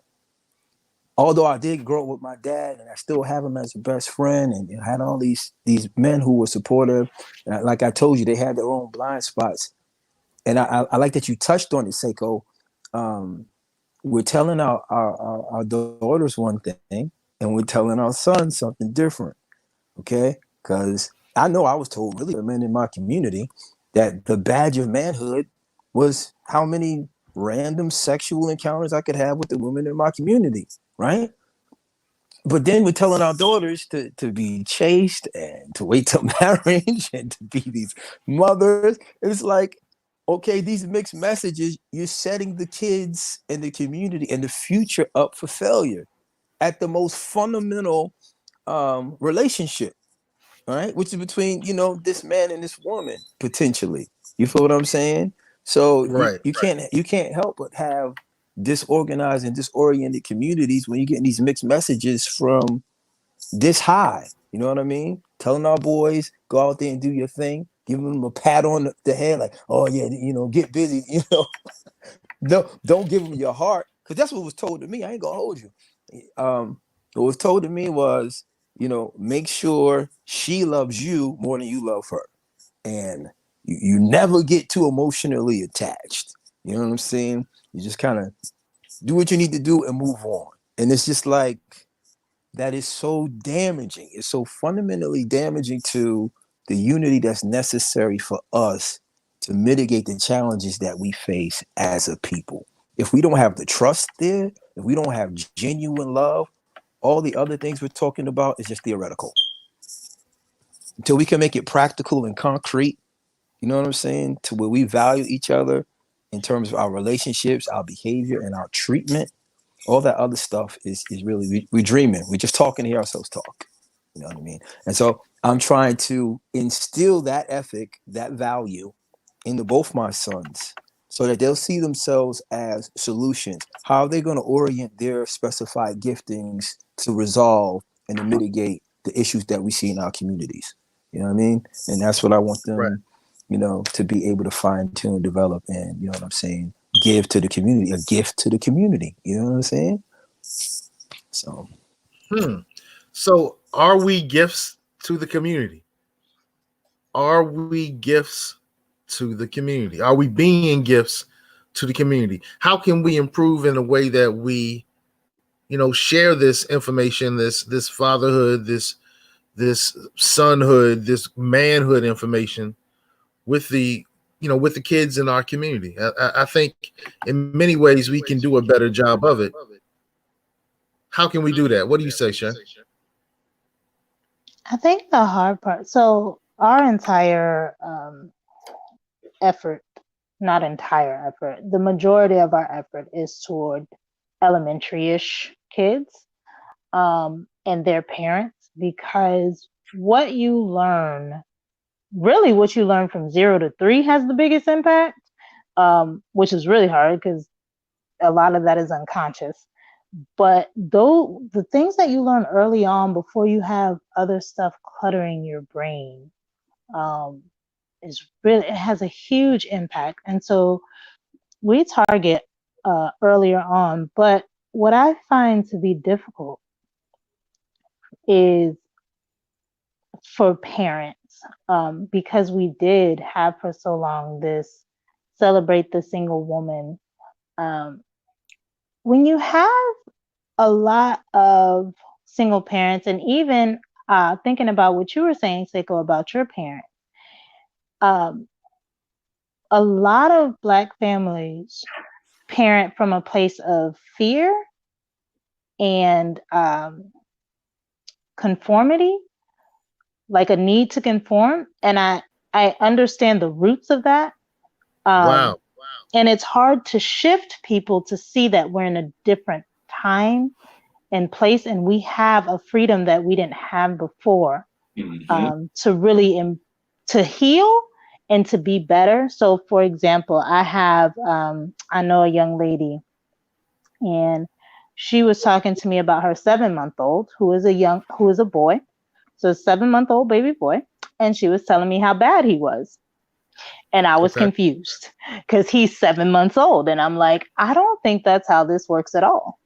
although I did grow up with my dad, and I still have him as a best friend, and I had all these men who were supportive, and like I told you, they had their own blind spots. And I like that you touched on it, Seiko. We're telling our daughters one thing, and we're telling our sons something different. Okay, because I know I was told really men in my community that the badge of manhood was how many random sexual encounters I could have with the women in my community, right? But then we're telling our daughters to be chaste and to wait till marriage and to be these mothers. It's like, okay, these mixed messages, you're setting the kids and the community and the future up for failure at the most fundamental relationship, all right, which is between this man and this woman potentially. You feel what I'm saying? So Right. you can't help but have disorganized and disoriented communities when you're getting these mixed messages from this high. You know what I mean? telling our boys, go out there and do your thing, giving them a pat on the head, like, oh yeah, get busy, No, don't give them your heart, because that's what was told to me. I ain't gonna hold you. What was told to me was, make sure she loves you more than you love her, and you never get too emotionally attached. You know what I'm saying? You just kind of do what you need to do and move on. And it's just like, that is so damaging. It's so fundamentally damaging to the unity that's necessary for us to mitigate the challenges that we face as a people. If we don't have the trust there, if we don't have genuine love, all the other things we're talking about is just theoretical. Until we can make it practical and concrete, you know what I'm saying, to where we value each other in terms of our relationships, our behavior, and our treatment, all that other stuff is really, we're dreaming. We're just talking to hear ourselves talk. You know what I mean? And so I'm trying to instill that ethic, that value into both my sons so that they'll see themselves as solutions. How are they going to orient their specified giftings to resolve and to mitigate the issues that we see in our communities? You know what I mean? And that's what I want them, right, to be able to fine tune, develop, and, you know what I'm saying, give to the community, a gift to the community. You know what I'm saying? So. So are we gifts to the community? Are we gifts to the community? Are we being gifts to the community? How can we improve in a way that we, share this information, this fatherhood, this sonhood, this manhood information with the kids in our community? I think in many ways we can do a better job of it. How can we do that? What do you say, Shay? I think the hard part, so our entire effort, not entire effort, the majority of our effort is toward elementary-ish kids and their parents, because what you learn from 0 to 3 has the biggest impact, which is really hard because a lot of that is unconscious. But though the things that you learn early on before you have other stuff cluttering your brain, it has a huge impact. And so we target earlier on. But what I find to be difficult is for parents, because we did have for so long this celebrate the single woman. When you have a lot of single parents, and even thinking about what you were saying, Seiko, about your parents, a lot of Black families parent from a place of fear and conformity, like a need to conform. And I understand the roots of that. Wow. And it's hard to shift people to see that we're in a different time and place, and we have a freedom that we didn't have before, to really to heal and to be better. So, for example, I know a young lady, and she was talking to me about her 7-month-old, who is a boy, so a 7-month-old baby boy, and she was telling me how bad he was. And I was confused because he's 7 months old. And I'm like, I don't think that's how this works at all.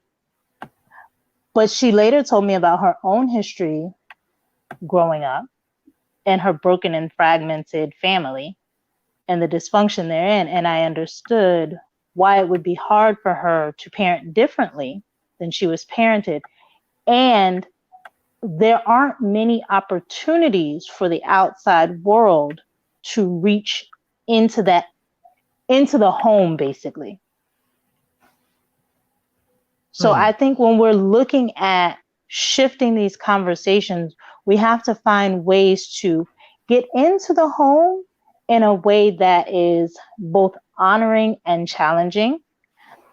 But she later told me about her own history growing up and her broken and fragmented family and the dysfunction therein. And I understood why it would be hard for her to parent differently than she was parented. And there aren't many opportunities for the outside world to reach into the home, basically. So I think when we're looking at shifting these conversations, we have to find ways to get into the home in a way that is both honoring and challenging,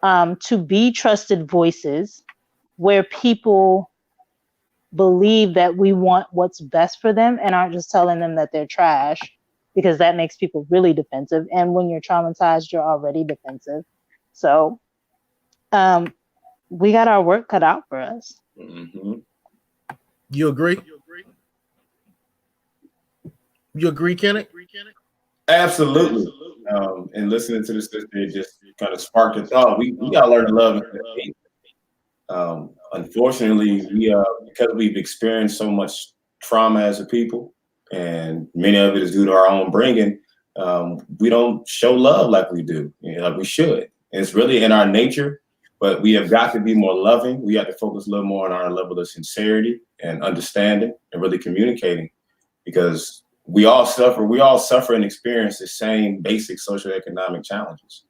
to be trusted voices where people believe that we want what's best for them and aren't just telling them that they're trash, because that makes people really defensive. And when you're traumatized, you're already defensive. So we got our work cut out for us. You agree? You agree, Kenneth? Absolutely. And listening to the sister, it just kind of sparked a thought. We gotta learn to love instead of hate. Unfortunately, because we've experienced so much trauma as a people, and many of it is due to our own bringing. We don't show love like we do, like we should. And it's really in our nature, but we have got to be more loving. We have to focus a little more on our level of sincerity and understanding and really communicating, because we all suffer and experience the same basic socioeconomic challenges.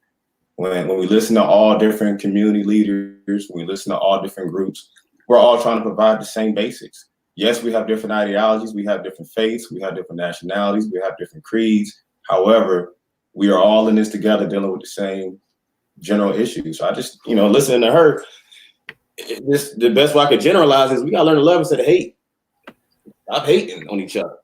When we listen to all different community leaders, when we listen to all different groups, we're all trying to provide the same basics. Yes, we have different ideologies, we have different faiths, we have different nationalities, we have different creeds. However, we are all in this together dealing with the same general issues. So I just, listening to her, the best way I could generalize is we gotta learn to love instead of hate. Stop hating on each other.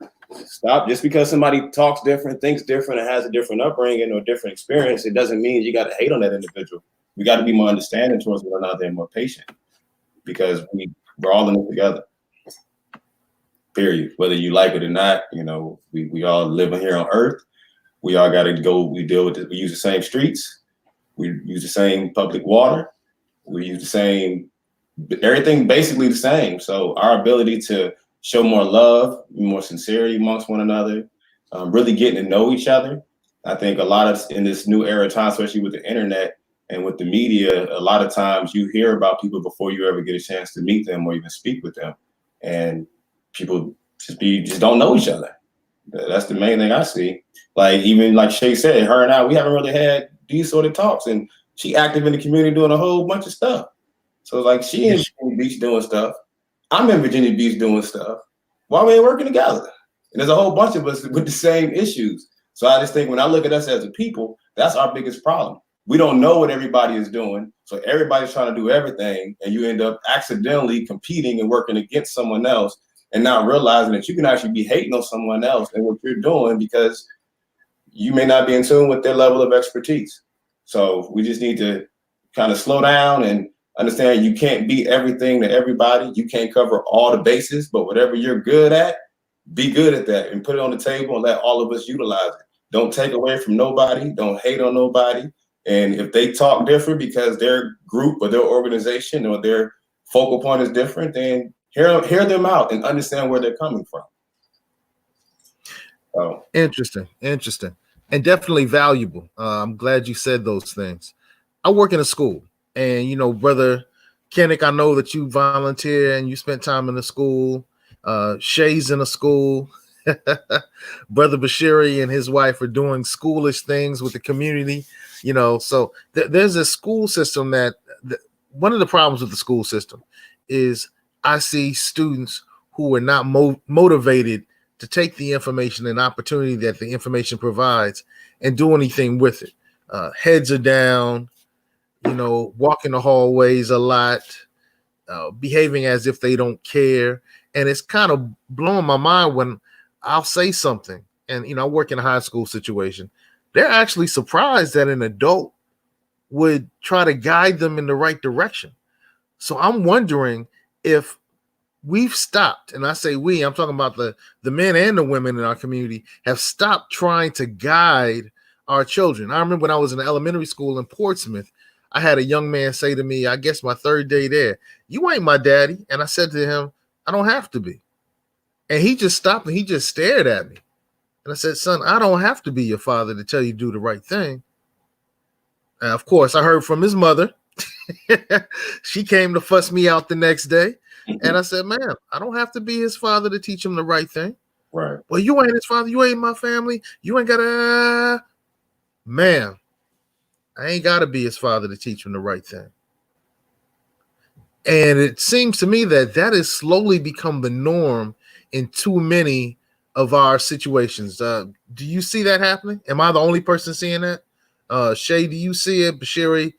Stop. Just because somebody talks different, thinks different, and has a different upbringing or different experience, it doesn't mean you got to hate on that individual. We got to be more understanding towards one another and more patient, because we're all in it together. Period. Whether you like it or not, we all living here on Earth. We all got to go. We deal with it. We use the same streets. We use the same public water. We use the same, everything basically the same. So our ability to show more love, more sincerity amongst one another, really getting to know each other. I think a lot of in this new era of time, especially with the internet and with the media, a lot of times you hear about people before you ever get a chance to meet them or even speak with them. And people just don't know each other. That's the main thing I see. Like, even like Shay said, her and I, we haven't really had these sort of talks, and she active in the community doing a whole bunch of stuff. So like, she in Virginia Beach doing stuff. I'm in Virginia Beach doing stuff. Why we ain't working together? And there's a whole bunch of us with the same issues. So I just think when I look at us as a people, that's our biggest problem. We don't know what everybody is doing. So everybody's trying to do everything, and you end up accidentally competing and working against someone else, and not realizing that you can actually be hating on someone else and what you're doing because you may not be in tune with their level of expertise. So we just need to kind of slow down and understand you can't be everything to everybody. You can't cover all the bases, but whatever you're good at, be good at that and put it on the table and let all of us utilize it. Don't take away from nobody. Don't hate on nobody. And if they talk different because their group or their organization or their focal point is different, then hear them out and understand where they're coming from. Oh, interesting, and definitely valuable. I'm glad you said those things. I work in a school. And, Brother Kennick, I know that you volunteer and you spent time in the school. Shay's in a school. Brother Bashiri and his wife are doing schoolish things with the community, So there's a school system that one of the problems with the school system is I see students who are not motivated to take the information and opportunity that the information provides and do anything with it. Heads are down. Walking the hallways a lot, behaving as if they don't care. And it's kind of blowing my mind when I'll say something. And, I work in a high school situation. They're actually surprised that an adult would try to guide them in the right direction. So I'm wondering if we've stopped, and I say we, I'm talking about the men and the women in our community, have stopped trying to guide our children. I remember when I was in elementary school in Portsmouth, I had a young man say to me, I guess my third day there, "You ain't my daddy." And I said to him, "I don't have to be." And he just stopped and he just stared at me. And I said, "Son, I don't have to be your father to tell you to do the right thing." And of course, I heard from his mother. She came to fuss me out the next day. And I said, "Man, I don't have to be his father to teach him the right thing." right. "Well, you ain't his father. You ain't my family. You ain't got to..." Man, I ain't got to be his father to teach him the right thing. And it seems to me that has slowly become the norm in too many of our situations. Do you see that happening? Am I the only person seeing that? Shay, do you see it? Bashiri,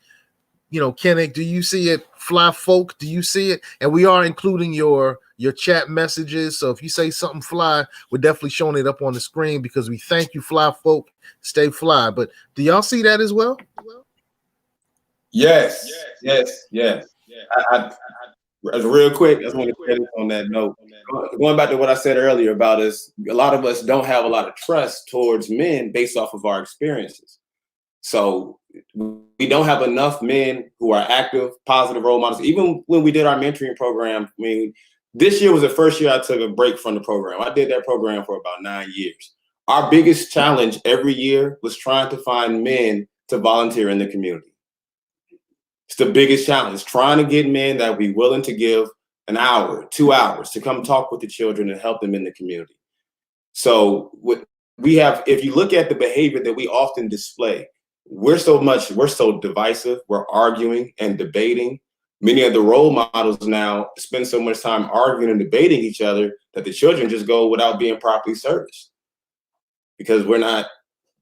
Kennick, do you see it? Fly Folk, do you see it? And we are including your chat messages. So if you say something fly, we're definitely showing it up on the screen because we thank you, Fly Folk. Stay fly. But do y'all see that as well? Yes. real quick, I just want to say this on that note. Going back to what I said earlier about us, a lot of us don't have a lot of trust towards men based off of our experiences. So we don't have enough men who are active, positive role models. Even when we did our mentoring program, I mean, this year was the first year I took a break from the program. I did that program for about 9 years. Our biggest challenge every year was trying to find men to volunteer in the community. It's the biggest challenge, trying to get men that would be willing to give an hour, 2 hours to come talk with the children and help them in the community. So what we have, if you look at the behavior that we often display, we're so divisive, we're arguing and debating. Many of the role models now spend so much time arguing and debating each other that the children just go without being properly serviced because we're not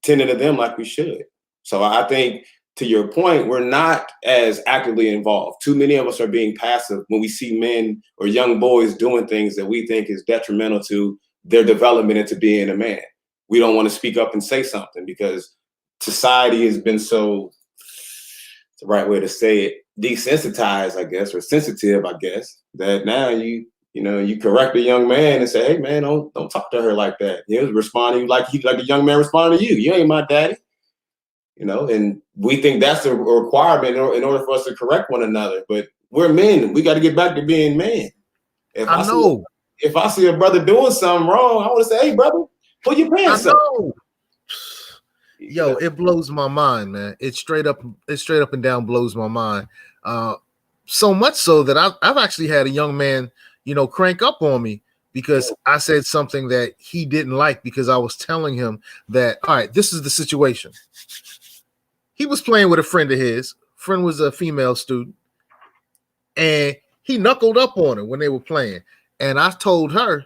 tending to them like we should. So I think, to your point, we're not as actively involved. Too many of us are being passive when we see men or young boys doing things that we think is detrimental to their development into being a man. We don't want to speak up and say something because society has been so, it's the right way to say it, desensitized, I guess, or sensitive, I guess, that now you correct a young man and say, hey man, don't talk to her like that. He was responding like the young man responded to you. You ain't my daddy. And we think that's a requirement in order for us to correct one another. But we're men. We got to get back to being men. If I see a brother doing something wrong, I want to say, hey, brother, pull your pants up. Yo, it blows my mind, man. It straight up and down blows my mind. So much so that I've actually had a young man, crank up on me because I said something that he didn't like because I was telling him that, all right, this is the situation. He was playing with a friend of his. Friend was a female student, and he knuckled up on her when they were playing. And I told her,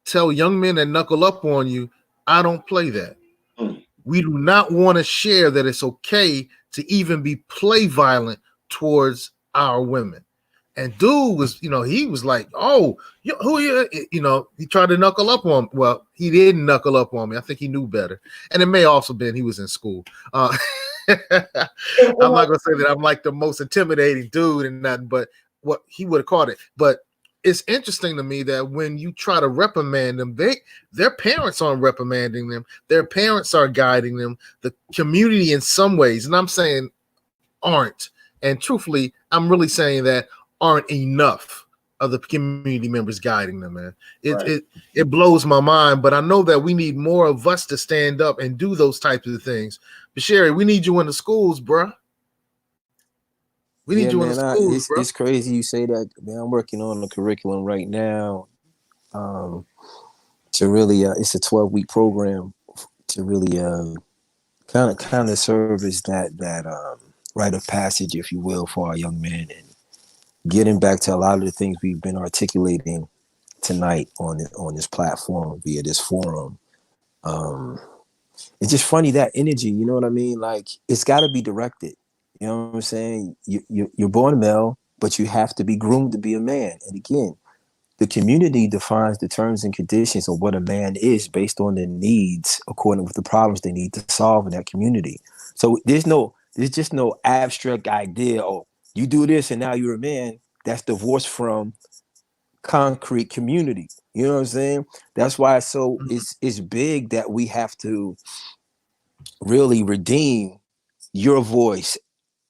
tell young men that knuckle up on you, I don't play that. We do not want to share that it's okay to even be play violent towards our women. And dude was, he was like, oh, who are you? He tried to knuckle up on. Well, he didn't knuckle up on me. I think he knew better. And it may also been he was in school. I'm not gonna say that I'm like the most intimidating dude and nothing, but what he would have caught it. But it's interesting to me that when you try to reprimand them, their parents aren't reprimanding them. Their parents are guiding them. The community in some ways, and I'm saying aren't. And truthfully, I'm really saying that aren't enough of the community members guiding them, man. It blows my mind, but I know that we need more of us to stand up and do those types of things. But Sherry, we need you in the schools, bro. We need you in the schools, bro. It's crazy you say that, man. I'm working on the curriculum right now to really, it's a 12-week program to really kind of serve as that rite of passage, if you will, for our young men, and getting back to a lot of the things we've been articulating tonight on this platform via this forum. It's just funny, that energy, you know what I mean? Like, it's got to be directed. You know what I'm saying? You're born male, but you have to be groomed to be a man. And again, the community defines the terms and conditions of what a man is based on their needs, according with the problems they need to solve in that community. So there's just no abstract idea, oh, you do this and now you're a man. That's divorced from concrete community. You know what I'm saying? That's why it's big that we have to really redeem your voice,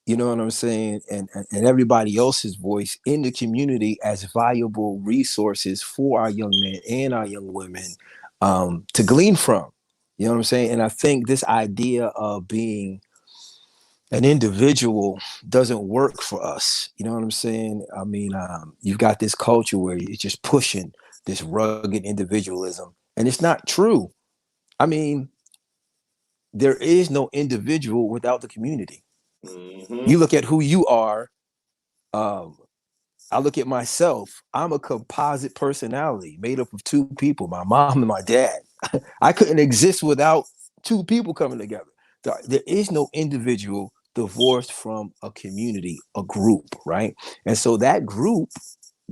you know what I'm saying, and everybody else's voice in the community as valuable resources for our young men and our young women to glean from. You know what I'm saying? And I think this idea of being an individual doesn't work for us. You know what I'm saying? I mean, you've got this culture where it's just pushing this rugged individualism, and it's not true. I mean, there is no individual without the community. You look at who you are. I look at myself. I'm a composite personality made up of two people, my mom and my dad. I couldn't exist without two people coming together. There is no individual divorced from a community, a group, right? And so that group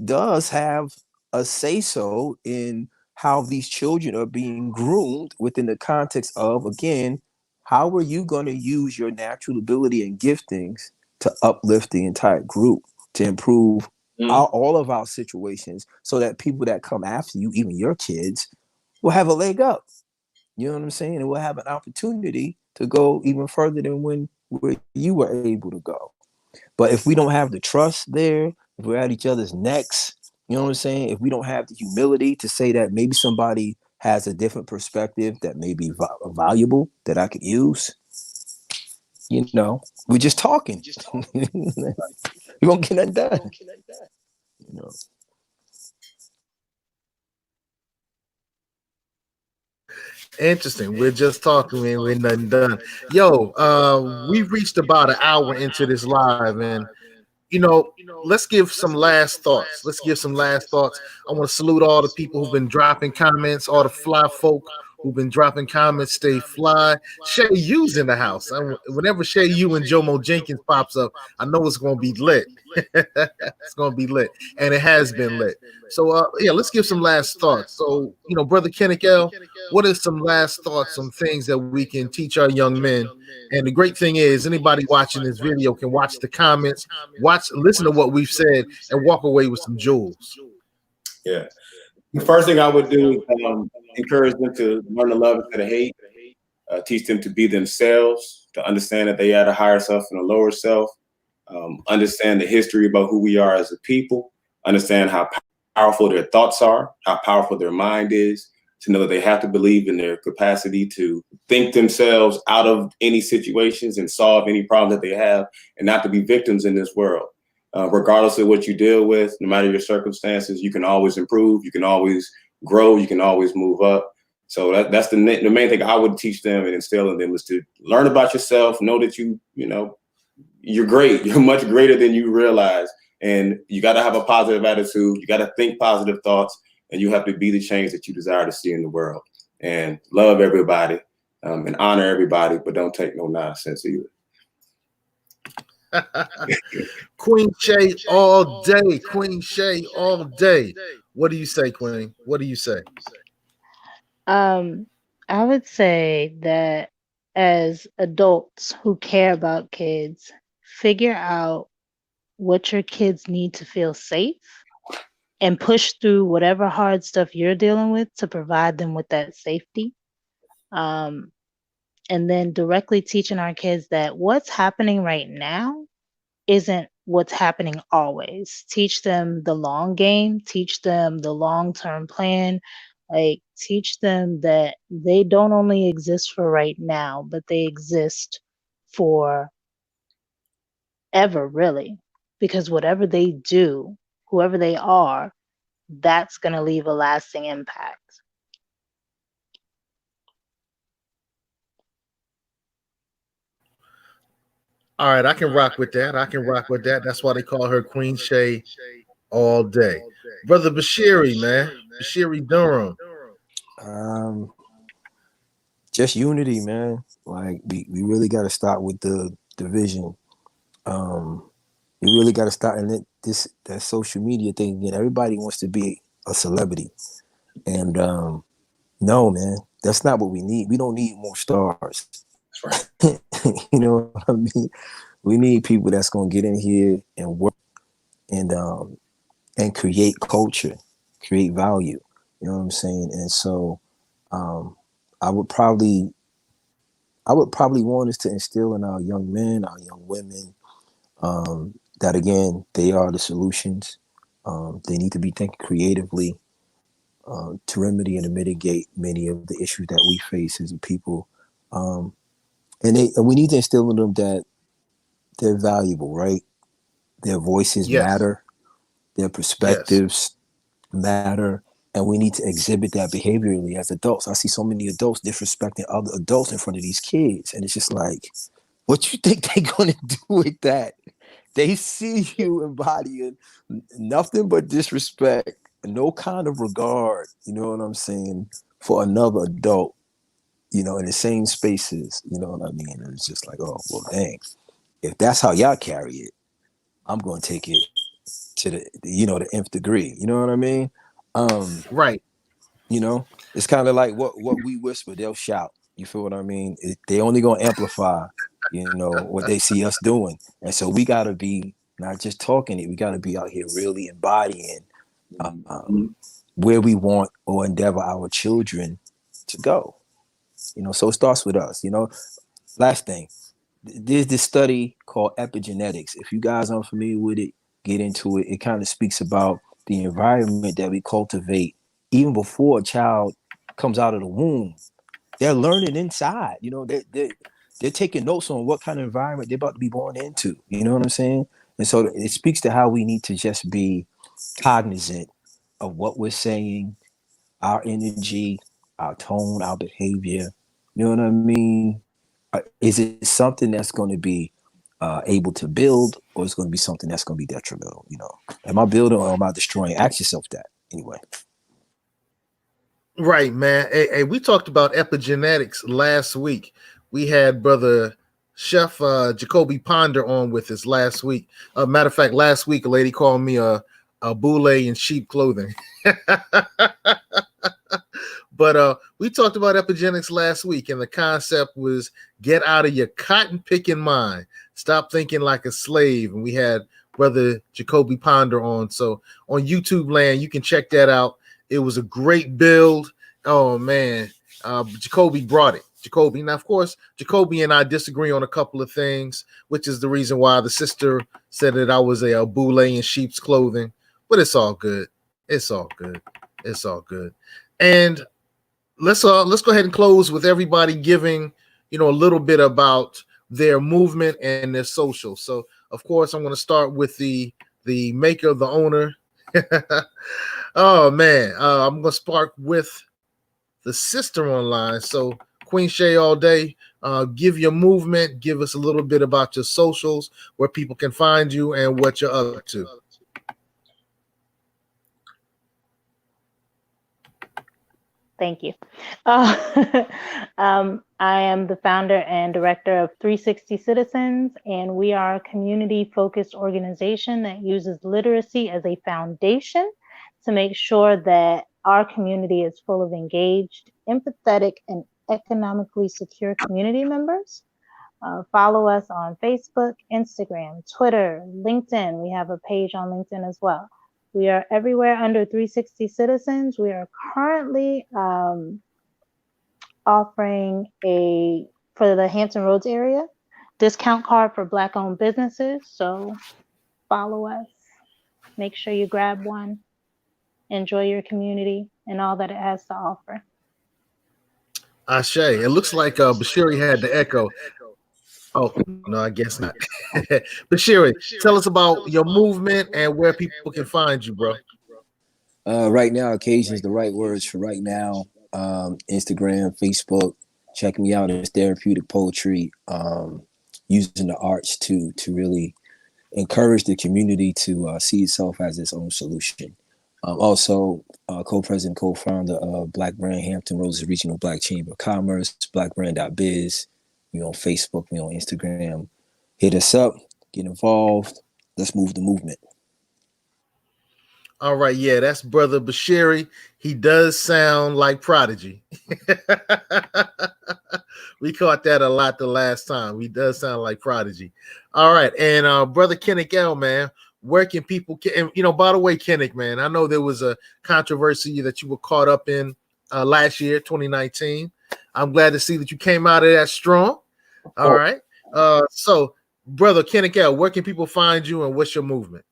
does have a say-so in how these children are being groomed within the context of, again, how are you going to use your natural ability and giftings to uplift the entire group, to improve all of our situations, so that people that come after you, even your kids, will have a leg up. You know what I'm saying? And we'll have an opportunity to go even further than where you were able to go. But if we don't have the trust there, if we're at each other's necks, you know what I'm saying? If we don't have the humility to say that maybe somebody has a different perspective that may be valuable that I could use, you know, we're just talking. We won't get nothing done. You know. Interesting. We're just talking, man. We're nothing done. Yo, we've reached about an hour into this live, and you know, let's give some last thoughts. Let's give some last thoughts. I want to salute all the people who've been dropping comments, all the fly folk who've been dropping comments. Stay fly. Shay U's in the house. Whenever Shay U and Jomo Jenkins pops up, I know it's going to be lit. It's going to be lit, and it has been lit. So, yeah, let's give some last thoughts. So, you know, Brother Kenneth L., what are some last thoughts on things that we can teach our young men? And the great thing is, anybody watching this video can watch the comments, listen to what we've said, and walk away with some jewels. Yeah. The first thing I would do is encourage them to learn to love instead of hate, teach them to be themselves, to understand that they had a higher self and a lower self, understand the history about who we are as a people, understand how powerful their thoughts are, how powerful their mind is, to know that they have to believe in their capacity to think themselves out of any situations and solve any problem that they have, and not to be victims in this world. Regardless of what you deal with, no matter your circumstances, you can always improve, you can always grow, you can always move up. So that's the main thing I would teach them and instill in them, is to learn about yourself, know that you're great, you're much greater than you realize, and you got to have a positive attitude, you got to think positive thoughts, and you have to be the change that you desire to see in the world. And love everybody, and honor everybody, but don't take no nonsense either. Queen Shay all day. Queen Shay all day. What do you say, Queen? What do you say? I would say that as adults who care about kids, figure out what your kids need to feel safe and push through whatever hard stuff you're dealing with to provide them with that safety. And then directly teaching our kids that what's happening right now isn't what's happening always. Teach them the long game, teach them the long-term plan, like teach them that they don't only exist for right now, but they exist for ever, really. Because whatever they do, whoever they are, that's going to leave a lasting impact. All right, I can rock with that. I can rock with that. That's why they call her Queen Shay all day. Brother Bashiri, man. Bashiri Durham. Just unity, man. Like we really got to start with the division. We really got to start, and that social media thing again. Everybody wants to be a celebrity, and no, man, that's not what we need. We don't need more stars. That's right. You know what I mean? We need people that's gonna get in here and work and create culture, create value. You know what I'm saying? And so I would probably want us to instill in our young men, our young women, that again, they are the solutions. They need to be thinking creatively to remedy and to mitigate many of the issues that we face as a people. And we need to instill in them that they're valuable, right? Their voices matter, their perspectives matter, and we need to exhibit that behaviorally as adults. I see so many adults disrespecting other adults in front of these kids, and it's just like, what you think they're gonna do with that? They see you embodying nothing but disrespect, no kind of regard, you know what I'm saying, for another adult, you know, in the same spaces, you know what I mean? And it's just like, oh, well, dang. If that's how y'all carry it, I'm going to take it to the nth degree. You know what I mean? Right. You know, it's kind of like what we whisper, they'll shout. You feel what I mean? They only going to amplify, you know, what they see us doing. And so we got to be not just talking it. We got to be out here really embodying where we want or endeavor our children to go. So it starts with us. Last thing, there's this study called epigenetics. If you guys aren't familiar with it, get into it. It kind of speaks about the environment that we cultivate even before a child comes out of the womb. They're learning inside. They're taking notes on what kind of environment they're about to be born into. You know what I'm saying? And so it speaks to how we need to just be cognizant of what we're saying, our energy, our tone, our behavior. You know what I mean? Is it something that's going to be able to build, or is it going to be something that's going to be detrimental? Am I building or am I destroying? Ask yourself that anyway. Right, man. Hey, we talked about epigenetics last week. We had brother Chef Jacoby Ponder on with us last week. Matter of fact, last week a lady called me a boule in sheep clothing. But we talked about epigenetics last week, and the concept was get out of your cotton picking mind. Stop thinking like a slave. And we had brother Jacoby Ponder on. So on YouTube land, you can check that out. It was a great build. Oh man, Jacoby brought it. Jacoby. Now, of course, Jacoby and I disagree on a couple of things, which is the reason why the sister said that I was a boule in sheep's clothing. But it's all good. It's all good. It's all good. And let's go ahead and close with everybody giving, a little bit about their movement and their social. So, of course, I'm going to start with the maker, the owner. Oh man, I'm going to spark with the sister online. So, Queen Shay all day. Give your movement. Give us a little bit about your socials, where people can find you, and what you're up to. Thank you. I am the founder and director of 360 Citizens, and we are a community-focused organization that uses literacy as a foundation to make sure that our community is full of engaged, empathetic, and economically secure community members. Follow us on Facebook, Instagram, Twitter, LinkedIn. We have a page on LinkedIn as well. We are everywhere under 360 Citizens. We are currently offering for the Hampton Roads area, discount card for Black-owned businesses. So follow us. Make sure you grab one. Enjoy your community and all that it has to offer. Ashe. It looks like Bashiri had the echo. Oh, no, I guess not. Bashiri, tell us about your movement and where people can find you, bro. Right now, occasion is the right words for right now. Instagram, Facebook, check me out. It's therapeutic poetry, using the arts to really encourage the community to see itself as its own solution. Also, co-president, co-founder of Black Brand Hampton Roads Regional Black Chamber of Commerce, blackbrand.biz. We on Facebook, we on Instagram. Hit us up, get involved. Let's move the movement. All right, yeah, that's brother Bashiri. He does sound like Prodigy. We caught that a lot the last time. He does sound like Prodigy. All right, and brother Kennick L, man, where can people? And by the way, Kennick, man, I know there was a controversy that you were caught up in last year, 2019. I'm glad to see that you came out of that strong. All right. So, brother Kennick L, where can people find you, and what's your movement?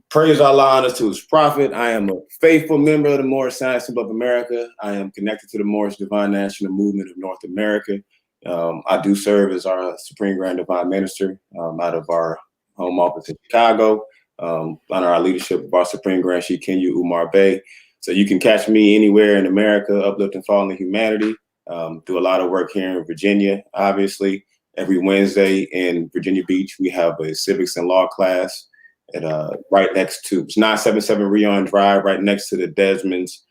Praise Allah, honor to his prophet. I am a faithful member of the Moorish Science Club of America. I am connected to the Moorish Divine National Movement of North America. I do serve as our Supreme Grand Divine Minister out of our home office in Chicago, under our leadership of our Supreme Grand Sheikh Kenya Umar Bey. So you can catch me anywhere in America, uplifting fallen humanity. Do a lot of work here in Virginia, obviously. Every Wednesday in Virginia Beach, we have a civics and law class at right next to, it's 977 Rion Drive, right next to the Desmond's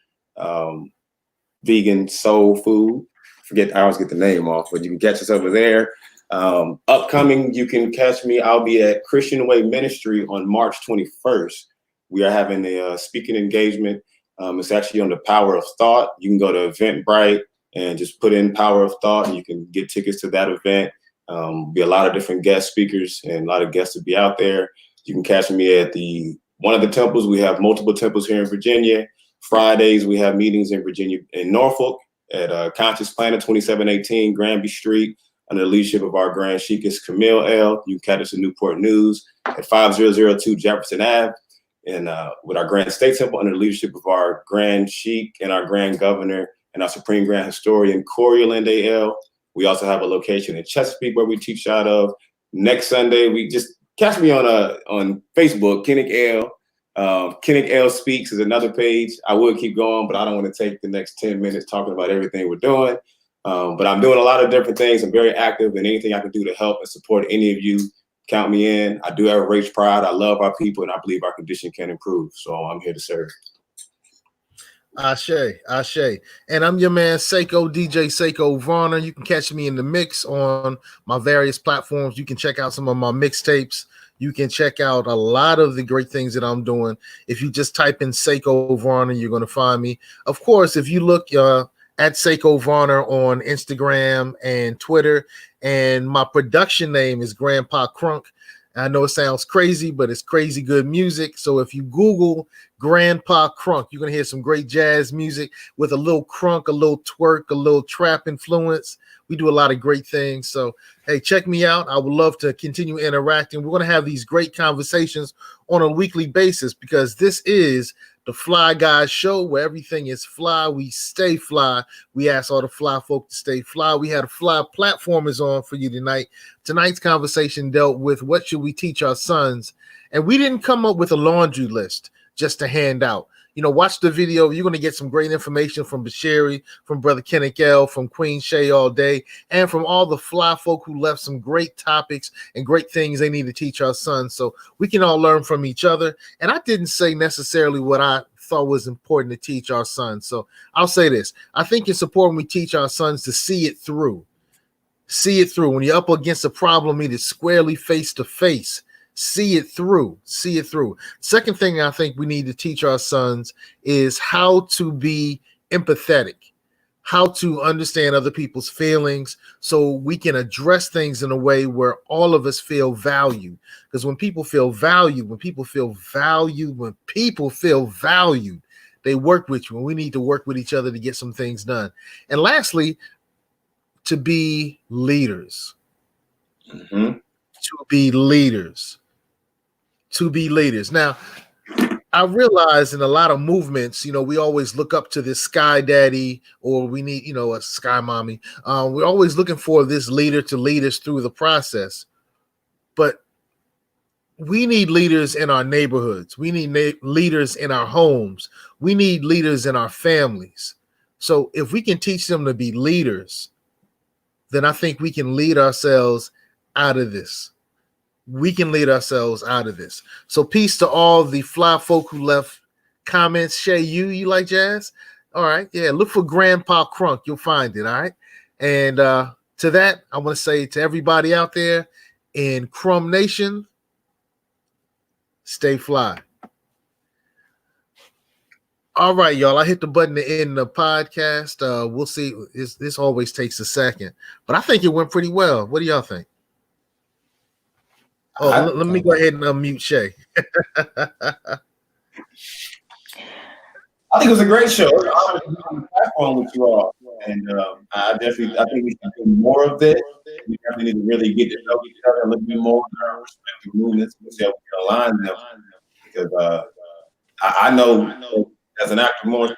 vegan soul food. I always get the name off, but you can catch us over there. Upcoming, you can catch me. I'll be at Christian Way Ministry on March 21st. We are having a speaking engagement. It's actually on the power of thought. You can go to Eventbrite and just put in power of thought, and you can get tickets to that event. Be a lot of different guest speakers and a lot of guests to be out there. You can catch me at one of the temples. We have multiple temples here in Virginia. Fridays, we have meetings in Virginia, in Norfolk, at Conscious Planet, 2718 Granby Street, under the leadership of our Grand Sheikess Camille L. You can catch us in Newport News at 5002 Jefferson Ave, and with our Grand State Temple under the leadership of our Grand Sheik and our Grand Governor and our Supreme Grand Historian, Corey Linde L. We also have a location in Chesapeake where we teach out of. Next Sunday, we just catch me on Facebook, Kinnick L. Kinnick L Speaks is another page. I would keep going, but I don't want to take the next 10 minutes talking about everything we're doing. But I'm doing a lot of different things. I'm very active, and anything I can do to help and support any of you, count me in. I do have a race pride. I love our people, and I believe our condition can improve. So I'm here to serve. Ashe. And I'm your man, Seiko, DJ Seiko Varner. You can catch me in the mix on my various platforms. You can check out some of my mixtapes. You can check out a lot of the great things that I'm doing. If you just type in Seiko Varner, you're going to find me. Of course, if you look at Seiko Varner on Instagram and Twitter, and my production name is Grandpa Crunk. I know it sounds crazy, but it's crazy good music. So if you Google Grandpa Crunk, you're going to hear some great jazz music with a little crunk, a little twerk, a little trap influence. We do a lot of great things. So, hey, check me out. I would love to continue interacting. We're going to have these great conversations on a weekly basis because this is the Fly Guys Show where everything is fly. We stay fly. We ask all the fly folk to stay fly. We had a fly platform is on for you tonight. Tonight's conversation dealt with what should we teach our sons? And we didn't come up with a laundry list just to hand out. You know, watch the video. You're going to get some great information from Bashiri, from Brother Kinnick L, from Queen Shay all day, and from all the fly folk who left some great topics and great things they need to teach our sons so we can all learn from each other. And I didn't say necessarily what I thought was important to teach our sons. So I'll say this. I think it's important we teach our sons to see it through. See it through. When you're up against a problem, meet it squarely face to face. See it through. See it through. Second thing I think we need to teach our sons is how to be empathetic, how to understand other people's feelings so we can address things in a way where all of us feel valued. Because when people feel valued, they work with you, and we need to work with each other to get some things done. And lastly, to be leaders. Mm-hmm. To be leaders. Now, I realize in a lot of movements, we always look up to this sky daddy, or we need, a sky mommy. We're always looking for this leader to lead us through the process. But we need leaders in our neighborhoods. We need leaders in our homes. We need leaders in our families. So if we can teach them to be leaders, then I think we can lead ourselves out of this. So peace to all the fly folk who left comments. Shay, you like jazz? All right. Yeah. Look for Grandpa Crunk. You'll find it. All right. And to that, I want to say to everybody out there in Crumb Nation, stay fly. All right, y'all. I hit the button to end the podcast. We'll see. This always takes a second, but I think it went pretty well. What do y'all think? Oh, let me go ahead and unmute Shay. I think it was a great show. It's an honor to be on the platform with you all. And I think we should do more of this. We definitely need to really get to know each other a little bit more in our respective movements. We see how we can align them. Because I know as an actor more